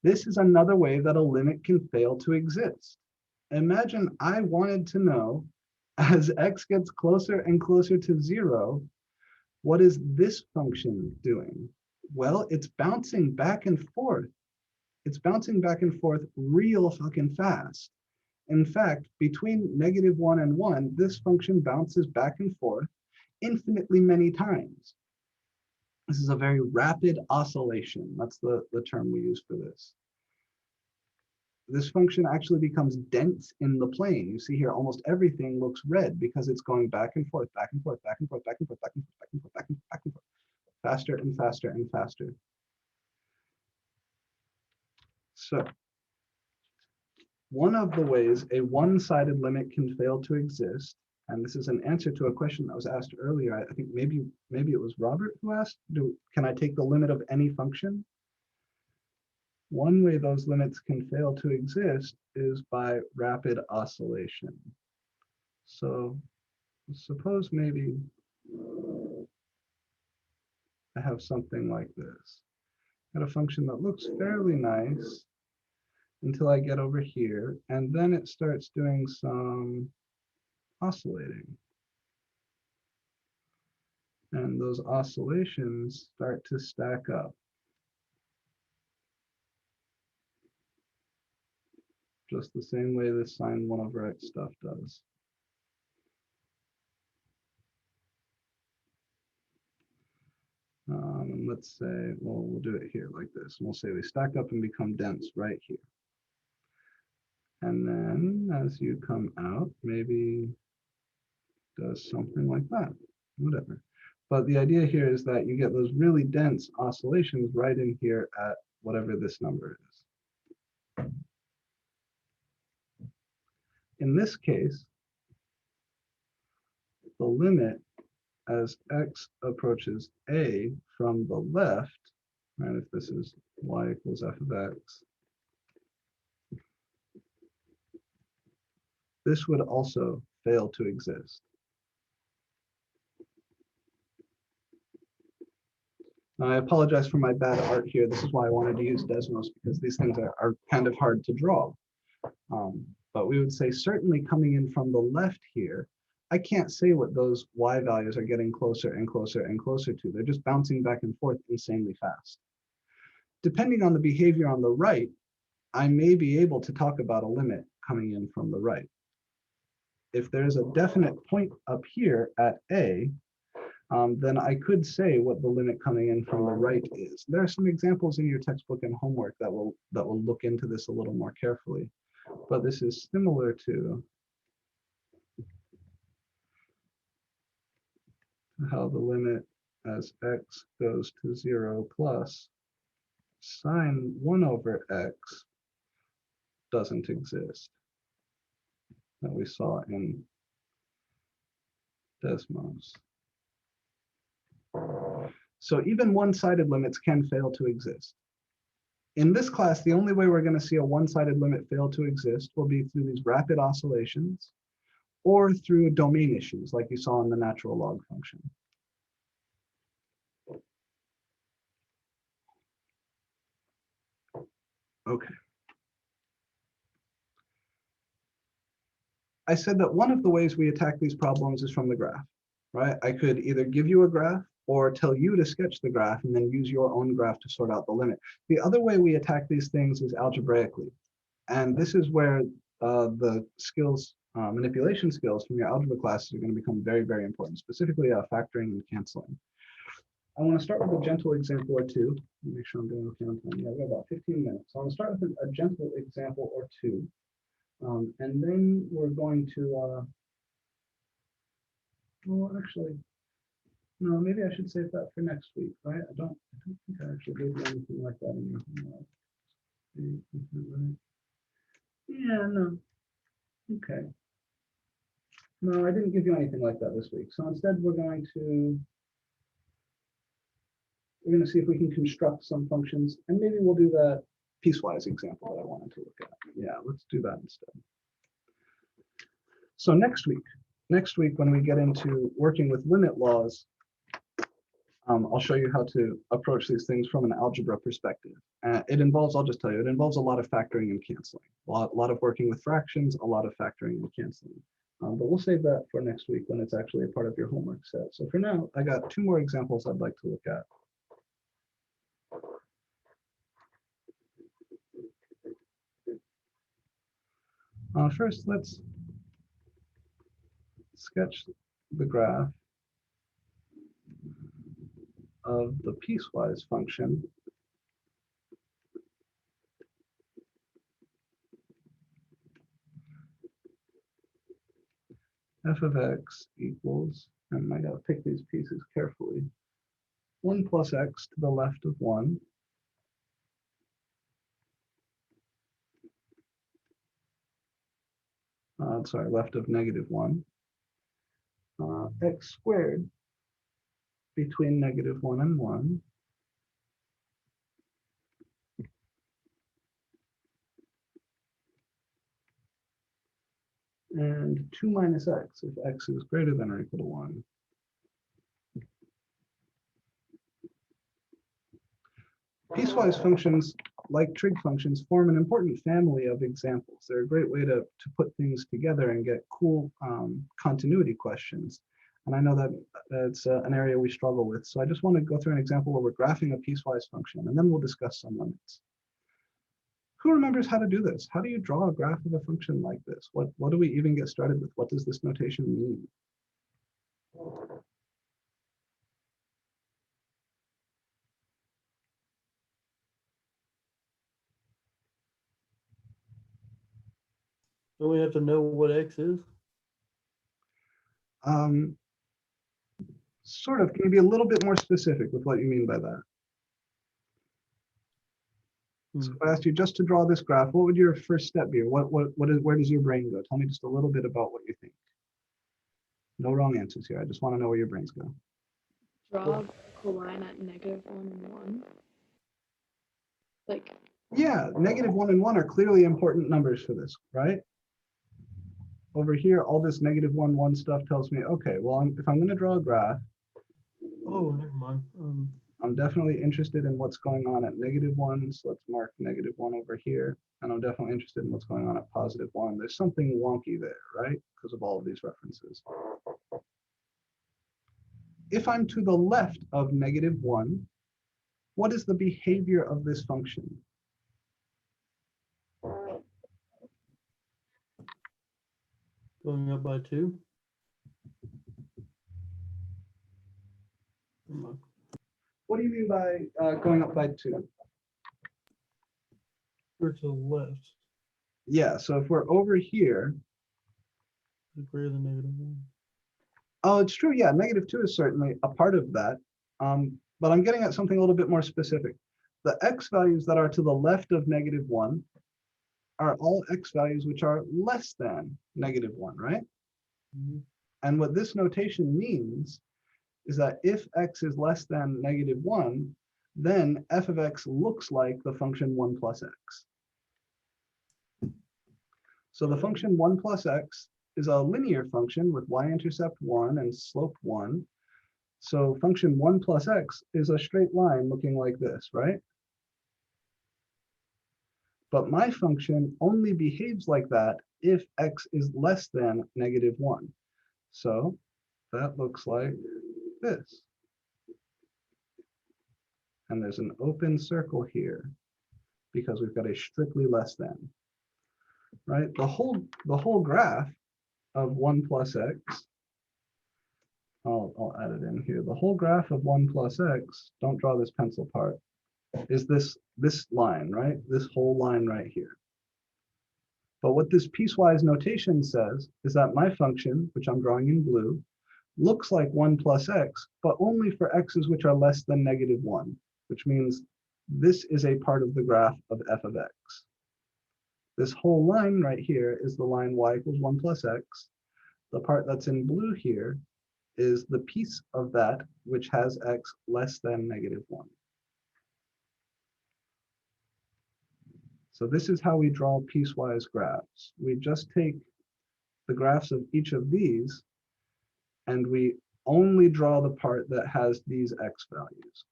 This is another way that a limit can fail to exist. Imagine I wanted to know, as x gets closer and closer to 0, what is this function doing? Well, it's bouncing back and forth. It's bouncing back and forth real fucking fast. In fact, between -1 and 1, this function bounces back and forth infinitely many times. This is a very rapid oscillation. That's the term we use for this. This function actually becomes dense in the plane. You see here, almost everything looks red because it's going back and forth, back and forth, back and forth, back and forth, back and forth, back and forth, back and forth, back and forth, faster and faster and faster. So one of the ways a one-sided limit can fail to exist, and this is an answer to a question that was asked earlier. I think maybe it was Robert who asked, can I take the limit of any function? One way those limits can fail to exist is by rapid oscillation. So suppose maybe I have something like this. I got a function that looks fairly nice until I get over here, and then it starts doing some oscillating. And those oscillations start to stack up. Just the same way this sine 1 over x stuff does. And let's say, well, we'll do it here like this. We'll say they stack up and become dense right here. And then as you come out, maybe does something like that, whatever. But the idea here is that you get those really dense oscillations right in here at whatever this number is. In this case, the limit as x approaches a from the left, right, if this is y equals f of x, this would also fail to exist. Now, I apologize for my bad art here. This is why I wanted to use Desmos, because these things are kind of hard to draw. But we would say certainly coming in from the left here, I can't say what those y values are getting closer and closer and closer to. They're just bouncing back and forth insanely fast. Depending on the behavior on the right, I may be able to talk about a limit coming in from the right. If there's a definite point up here at A, then I could say what the limit coming in from the right is. There are some examples in your textbook and homework that will look into this a little more carefully. But this is similar to how the limit as x goes to 0 plus sine 1 over x doesn't exist, that we saw in Desmos. So even one-sided limits can fail to exist. In this class, the only way we're going to see a one-sided limit fail to exist will be through these rapid oscillations or through domain issues like you saw in the natural log function. Okay. I said that one of the ways we attack these problems is from the graph, right? I could either give you a graph or tell you to sketch the graph and then use your own graph to sort out the limit. The other way we attack these things is algebraically. And this is where the skills, manipulation skills from your algebra classes are going to become very, very important, specifically factoring and canceling. I want to start with a gentle example or two. Make sure I'm doing okay on time. Yeah, we have about 15 minutes. So I want to start with a gentle example or two. And then we're going to, well, actually, no, maybe I should save that for next week, right? I don't think I actually gave you anything like that in your homework. Yeah, no. Okay. No, I didn't give you anything like that this week. So instead, we're going to see if we can construct some functions, and maybe we'll do that piecewise example that I wanted to look at. Yeah, let's do that instead. So next week when we get into working with limit laws, I'll show you how to approach these things from an algebra perspective. It involves, I'll just tell you, it involves a lot of factoring and canceling, a lot of working with fractions, a lot of factoring and canceling. But we'll save that for next week when it's actually a part of your homework set. So for now, I got two more examples I'd like to look at. First, let's sketch the graph of the piecewise function f of x equals, and I gotta pick these pieces carefully, 1 plus x to the left of 1 sorry, left of -1, x squared between -1 and 1, and 2 minus x if x is greater than or equal to 1. Piecewise functions, like trig functions, form an important family of examples. They're a great way to put things together and get cool continuity questions. And I know that it's an area we struggle with. So I just want to go through an example where we're graphing a piecewise function, and then we'll discuss some limits. Who remembers how to do this? How do you draw a graph of a function like this? What do we even get started with? What does this notation mean? Don't we have to know what x is? Sort of. Can you be a little bit more specific with what you mean by that? So if I asked you just to draw this graph, what would your first step be? Where does your brain go? Tell me just a little bit about what you think. No wrong answers here. I just want to know where your brains go. Draw a line at -1 and 1. Like, Yeah, -1 and 1 are clearly important numbers for this, right? Over here, all this -1, 1 stuff tells me, okay, well, if I'm going to draw a graph, Oh, never mind. I'm definitely interested in what's going on at -1, so let's mark -1 over here. And I'm definitely interested in what's going on at +1. There's something wonky there, right? Because of all of these references. If I'm to the left of -1, what is the behavior of this function? Going up by 2. Never mind. What do you mean by going up by 2? Or to the left. Yeah, so if we're over here, Is greater than -1. oh, it's true. Yeah, -2 is certainly a part of that. But I'm getting at something a little bit more specific. The x values that are to the left of -1 are all x values which are less than -1, right? Mhm. And what this notation means is that if x is less than -1, then f of x looks like the function 1 plus x. So the function 1 plus x is a linear function with y-intercept 1 and slope 1. So function 1 plus x is a straight line looking like this, right? But my function only behaves like that if x is less than -1. So that looks like this. And there's an open circle here because we've got a strictly less than, right? The whole graph of 1 plus x, I'll add it in here. The whole graph of 1 plus x, don't draw this pencil part, is this line, right? This whole line right here. But what this piecewise notation says is that my function, which I'm drawing in blue, looks like 1 plus x, but only for x's which are less than -1, which means this is a part of the graph of f of x. This whole line right here is the line y equals 1 plus x. The part that's in blue here is the piece of that which has x less than -1. So this is how we draw piecewise graphs. We just take the graphs of each of these and we only draw the part that has these x values.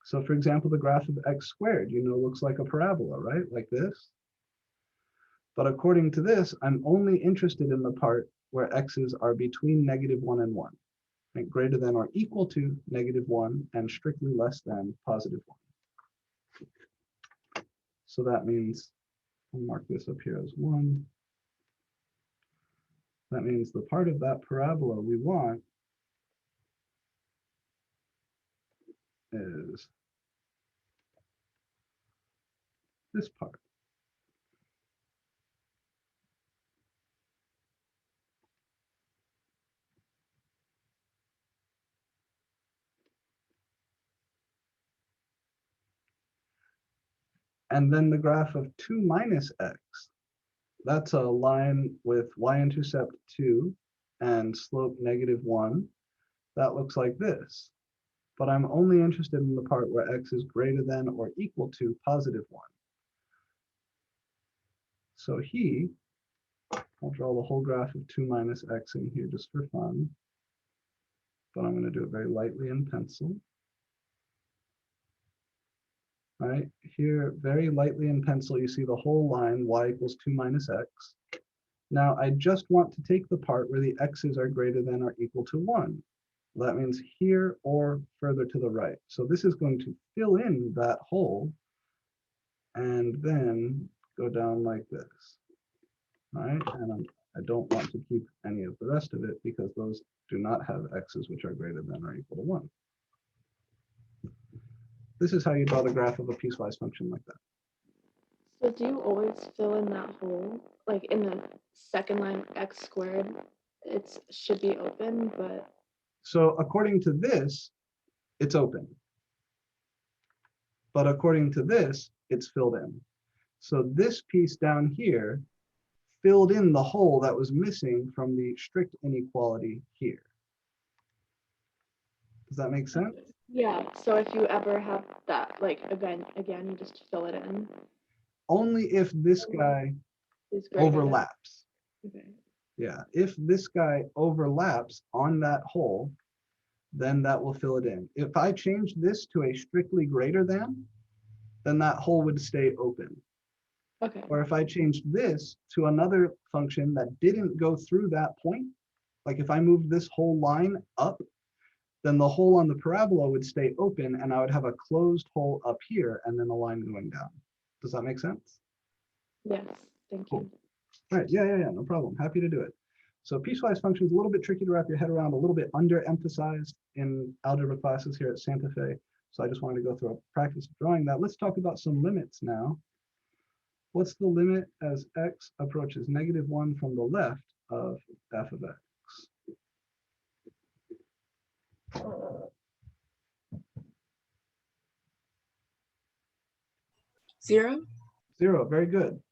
So for example, the graph of x squared, looks like a parabola, right? Like this. But according to this, I'm only interested in the part where x's are between -1 and 1, right? Greater than or equal to -1 and strictly less than +1. So that means, I'll mark this up here as 1. That means the part of that parabola we want is this part. And then the graph of 2 minus x, that's a line with y-intercept 2 and slope -1. That looks like this. But I'm only interested in the part where x is greater than or equal to +1. So I'll draw the whole graph of 2 minus x in here just for fun. But I'm going to do it very lightly in pencil. All right, here, very lightly in pencil, you see the whole line, y equals 2 minus x. Now, I just want to take the part where the x's are greater than or equal to 1. That means here or further to the right. So this is going to fill in that hole and then go down like this. All right, and I don't want to keep any of the rest of it because those do not have x's which are greater than or equal to 1. This is how you draw the graph of a piecewise function like that. So do you always fill in that hole? Like in the second line, x squared, it should be open, but. So according to this, it's open. But according to this, it's filled in. So this piece down here filled in the hole that was missing from the strict inequality here. Does that make sense? Yeah, so if you ever have that, like again, you just fill it in. Only if this guy Is greater than- overlaps. Okay. Yeah, if this guy overlaps on that hole, then that will fill it in. If I change this to a strictly greater than, then that hole would stay open. Okay. Or if I changed this to another function that didn't go through that point, like if I moved this whole line up, then the hole on the parabola would stay open and I would have a closed hole up here and then a line going down. Does that make sense? Yes, thank Cool. you. All right, yeah, no problem. Happy to do it. So piecewise functions, a little bit tricky to wrap your head around, a little bit underemphasized in algebra classes here at Santa Fe. So I just wanted to go through a practice of drawing that. Let's talk about some limits now. What's the limit as x approaches -1 from the left of f of x? 0. 0, very good.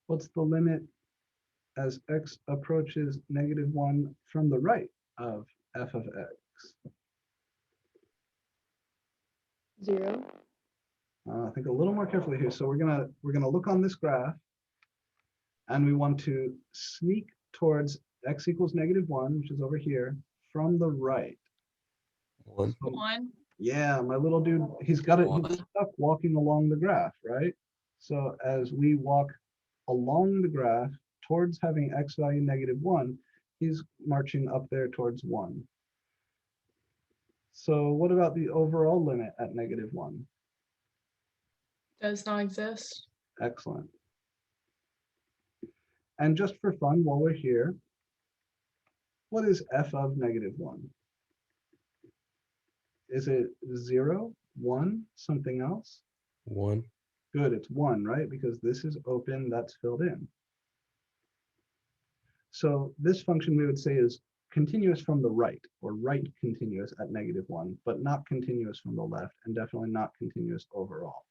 What's the limit as x approaches -1 from the right of f of x? 0. Think a little more carefully here. So we're gonna look on this graph, and we want to sneak towards x equals -1, which is over here, from the right. 1. So, 1. yeah, my little dude, he's stuck walking along the graph, right? So as we walk along the graph towards having x value -1, he's marching up there towards 1. So what about the overall limit at -1? Does not exist. Excellent. And just for fun, while we're here, what is f of -1? Is it 0, 1, something else? 1. Good, it's 1, right? Because this is open, that's filled in. So this function we would say is continuous from the right, or right continuous at -1, but not continuous from the left, and definitely not continuous overall.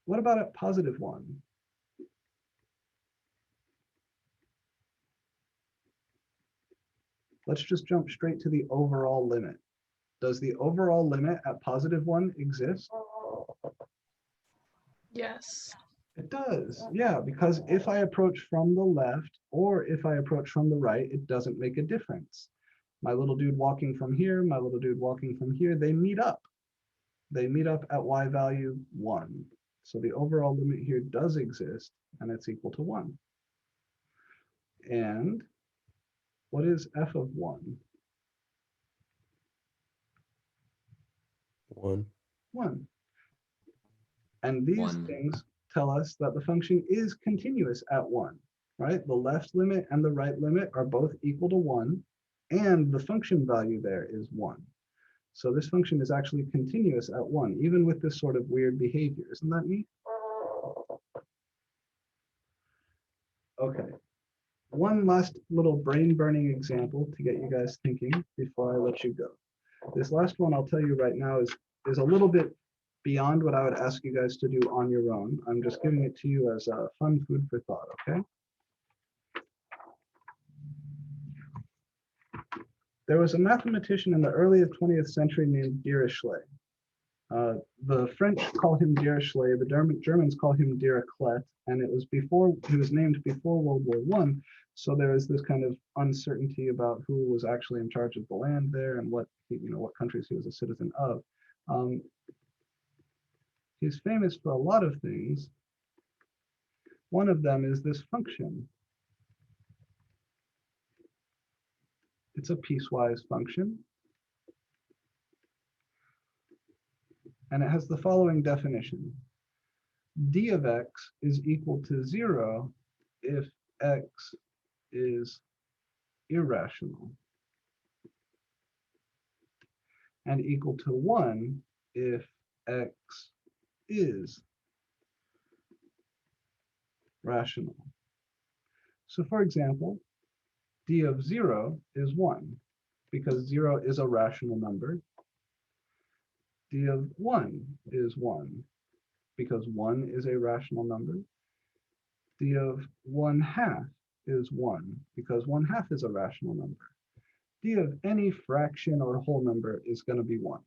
What about at +1? Let's just jump straight to the overall limit. Does the overall limit at +1 exist? Yes. It does, yeah, because if I approach from the left or if I approach from the right, it doesn't make a difference. My little dude walking from here, my little dude walking from here, they meet up. They meet up at y value 1. So the overall limit here does exist, and it's equal to 1. And what is f of 1? 1. 1. And these 1. things tell us that the function is continuous at 1, right? The left limit and the right limit are both equal to 1, and the function value there is 1. So this function is actually continuous at 1, even with this sort of weird behavior. Isn't that neat? Okay. One last little brain-burning example to get you guys thinking before I let you go. This last one I'll tell you right now is a little bit beyond what I would ask you guys to do on your own. I'm just giving it to you as a fun food for thought, okay? There was a mathematician in the early 20th century named Dirichlet. The French call him Dirichlet, the Germans call him Dirichlet, and it was before, he was named before World War I, so there is this kind of uncertainty about who was actually in charge of the land there and what countries he was a citizen of. He's famous for a lot of things. One of them is this function. It's a piecewise function. And it has the following definition. D of x is equal to 0 if x is irrational, and equal to 1 if x is rational. So for example, d of 0 is 1, because 0 is a rational number. D of 1 is 1, because 1 is a rational number. D of 1/2 is 1, because 1/2 is a rational number. D of any fraction or whole number is going to be 1.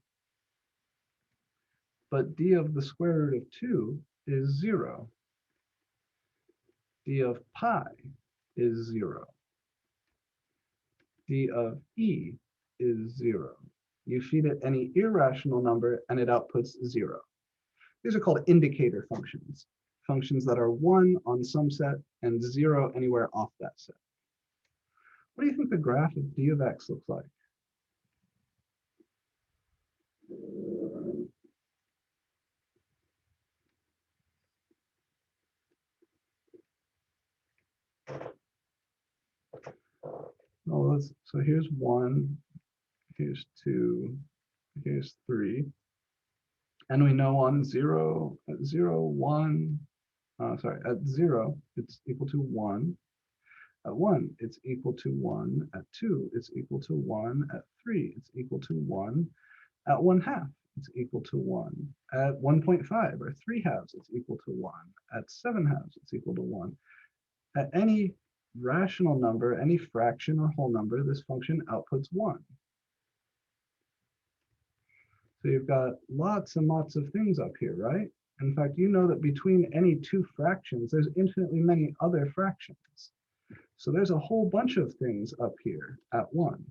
But d of the square root of 2 is 0. D of pi is 0. D of e is 0. You feed it any irrational number and it outputs 0. These are called indicator functions, functions that are 1 on some set and 0 anywhere off that set. What do you think the graph of d of x looks like? Oh, so here's 1, here's 2, here's 3. And we know on 0, at 0, 1, at 0, it's equal to 1. At 1, it's equal to 1. At 2, it's equal to 1. At 3, it's equal to 1. At 1/2, it's equal to 1. At 1.5 or 3/2, it's equal to 1. At 7/2, it's equal to 1. At any rational number, any fraction or whole number, this function outputs 1. So you've got lots and lots of things up here, right? In fact, you know that between any two fractions, there's infinitely many other fractions. So there's a whole bunch of things up here at 1.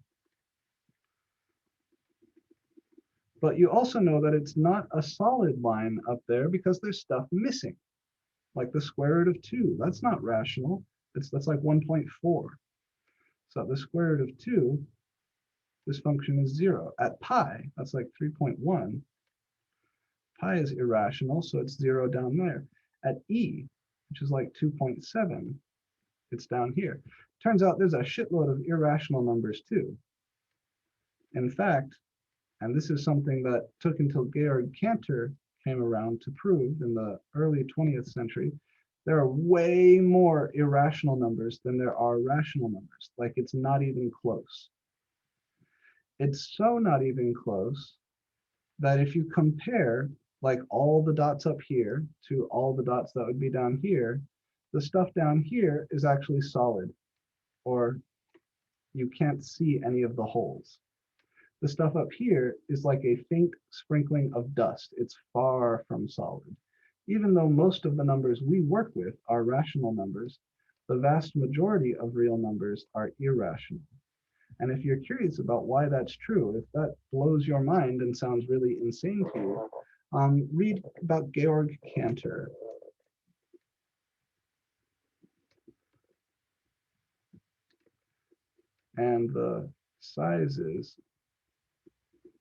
But you also know that it's not a solid line up there because there's stuff missing, like the square root of 2. That's not rational. That's like 1.4. So the square root of 2, this function is 0. At pi, that's like 3.1. Pi is irrational, so it's 0 down there. At e, which is like 2.7, it's down here. Turns out there's a shitload of irrational numbers too. In fact, and this is something that took until Georg Cantor came around to prove in the early 20th century, there are way more irrational numbers than there are rational numbers. Like, it's not even close. It's so not even close that if you compare like all the dots up here to all the dots that would be down here, the stuff down here is actually solid, or you can't see any of the holes. The stuff up here is like a faint sprinkling of dust. It's far from solid. Even though most of the numbers we work with are rational numbers, the vast majority of real numbers are irrational. And if you're curious about why that's true, if that blows your mind and sounds really insane to you, read about Georg Cantor. And the sizes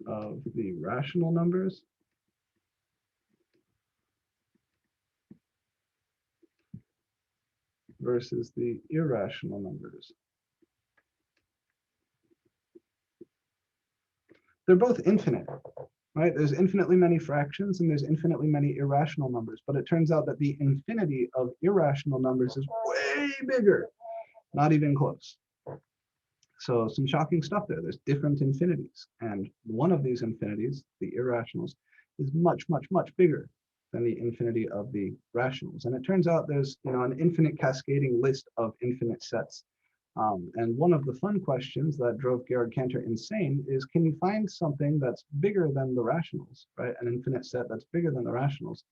of the rational numbers versus the irrational numbers. They're both infinite, right? There's infinitely many fractions and there's infinitely many irrational numbers, but it turns out that the infinity of irrational numbers is way bigger, not even close. So some shocking stuff there. There's different infinities, and one of these infinities, the irrationals, is much, much, much bigger than the infinity of the rationals. And it turns out there's, an infinite cascading list of infinite sets. And one of the fun questions that drove Georg Cantor insane is, can you find something that's bigger than the rationals, right? An infinite set that's bigger than the rationals,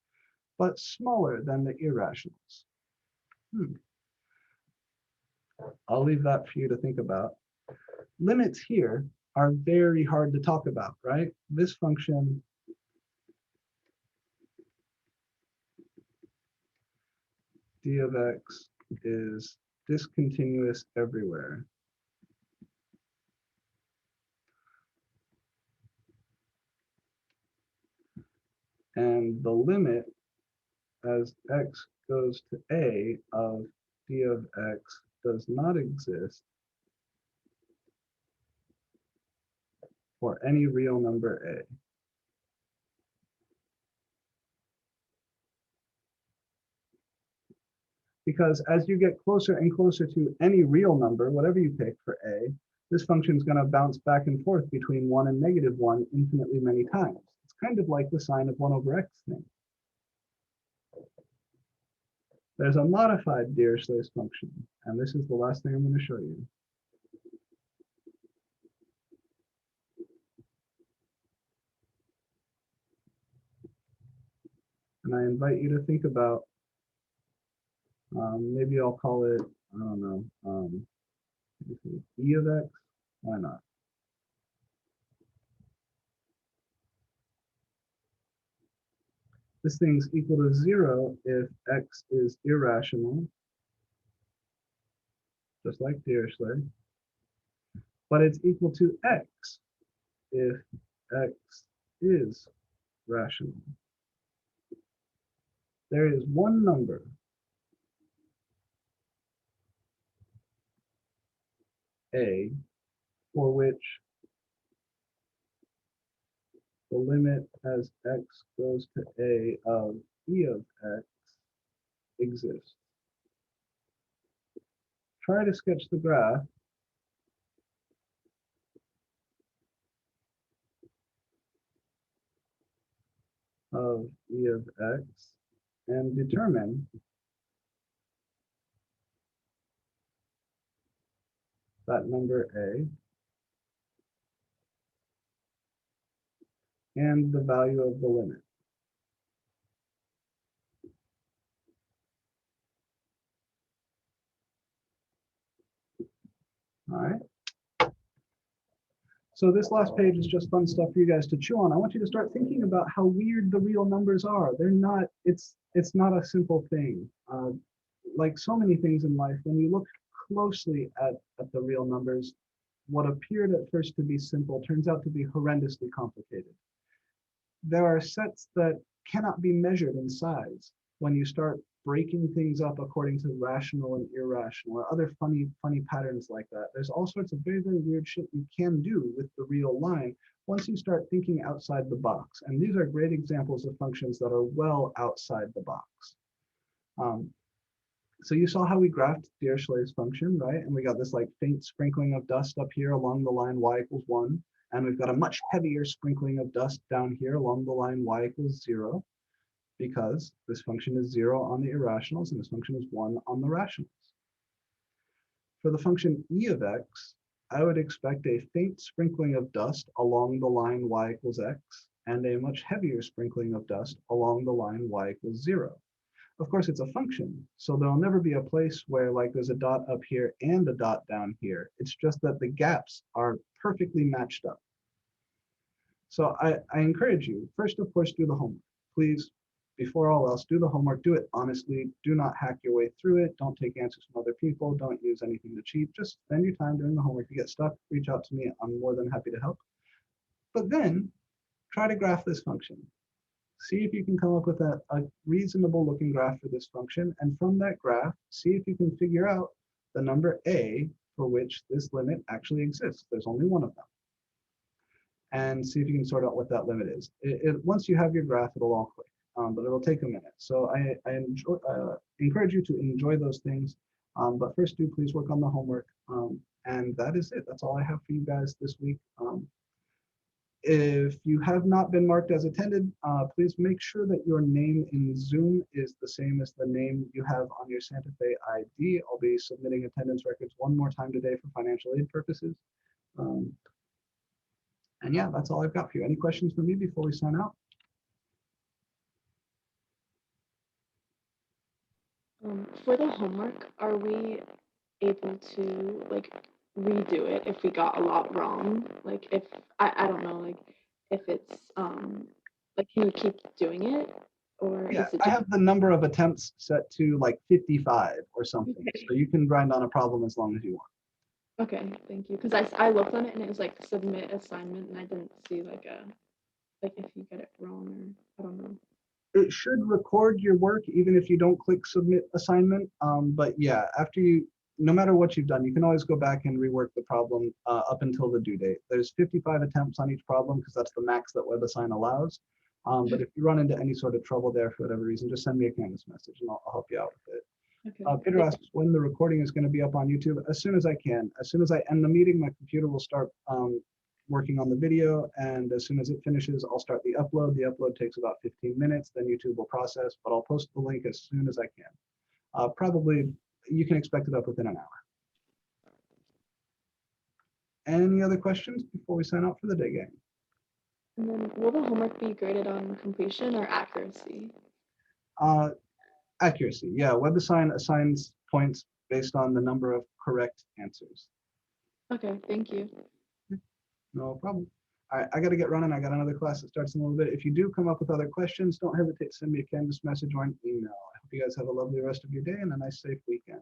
but smaller than the irrationals? I'll leave that for you to think about. Limits here are very hard to talk about, right? This function d of x is discontinuous everywhere. And the limit as x goes to a of d of x does not exist for any real number a. Because as you get closer and closer to any real number, whatever you pick for a, this function is going to bounce back and forth between 1 and -1 infinitely many times. It's kind of like the sine of 1 over x thing. There's a modified Dirichlet's function, and this is the last thing I'm going to show you. And I invite you to think about, maybe I'll call it, I don't know, e of x, why not? This thing's equal to 0 if x is irrational, just like Dirichlet, but it's equal to x if x is rational. There is one number a for which the limit as x goes to a of e of x exists. Try to sketch the graph of e of x and determine that number A, and the value of the limit. All right. So this last page is just fun stuff for you guys to chew on. I want you to start thinking about how weird the real numbers are. They're not, it's not a simple thing. Like so many things in life, when you look closely at the real numbers, what appeared at first to be simple turns out to be horrendously complicated. There are sets that cannot be measured in size when you start breaking things up according to rational and irrational or other funny patterns like that. There's all sorts of very, very weird shit you can do with the real line once you start thinking outside the box. And these are great examples of functions that are well outside the box. So you saw how we graphed Dirichlet's function, right? And we got this like faint sprinkling of dust up here along the line y equals 1. And we've got a much heavier sprinkling of dust down here along the line y equals 0, because this function is 0 on the irrationals and this function is 1 on the rationals. For the function e of x, I would expect a faint sprinkling of dust along the line y equals x and a much heavier sprinkling of dust along the line y equals 0. Of course, it's a function, so there'll never be a place where like there's a dot up here and a dot down here. It's just that the gaps are perfectly matched up. So I encourage you, first, of course, do the homework. Please, before all else, do the homework, do it honestly, do not hack your way through it, don't take answers from other people, don't use anything to cheat, just spend your time doing the homework. If you get stuck, reach out to me, I'm more than happy to help. But then, try to graph this function. See if you can come up with a reasonable looking graph for this function, and from that graph, see if you can figure out the number a for which this limit actually exists. There's only one of them. And see if you can sort out what that limit is. Once you have your graph, it'll all click, but it'll take a minute. So I encourage you to enjoy those things, but first do please work on the homework. And that is it. That's all I have for you guys this week. If you have not been marked as attended, please make sure that your name in Zoom is the same as the name you have on your Santa Fe ID. I'll be submitting attendance records one more time today for financial aid purposes. And yeah, that's all I've got for you. Any questions for me before we sign out? For the homework, are we able to like redo it if we got a lot wrong? Like if I don't know, like if it's like can you keep doing it, or Yeah, is it I just have the number of attempts set to like 55 or something. Okay. So you can grind on a problem as long as you want. okay? Thank you, because I looked on it and it was like submit assignment, and I didn't see like if you get it wrong, or I don't know. It should record your work even if you don't click submit assignment. But yeah, after you, no matter what you've done, you can always go back and rework the problem up until the due date. There's 55 attempts on each problem because that's the max that WebAssign allows. But if you run into any sort of trouble there for whatever reason, just send me a Canvas message and I'll help you out with it. Okay. Peter asks when the recording is going to be up on YouTube. As soon as I can. As soon as I end the meeting, my computer will start working on the video, and as soon as it finishes, I'll start the upload. The upload takes about 15 minutes, then YouTube will process, but I'll post the link as soon as I can. Probably, you can expect it up within an hour. Any other questions before we sign out for the day, gang? And then will the homework be graded on completion or accuracy? Accuracy, yeah. WebAssign assigns points based on the number of correct answers. Okay, thank you. No problem. All right, I got to get running. I got another class that starts in a little bit. If you do come up with other questions, don't hesitate to send me a Canvas message or an email. I hope you guys have a lovely rest of your day and a nice, safe weekend.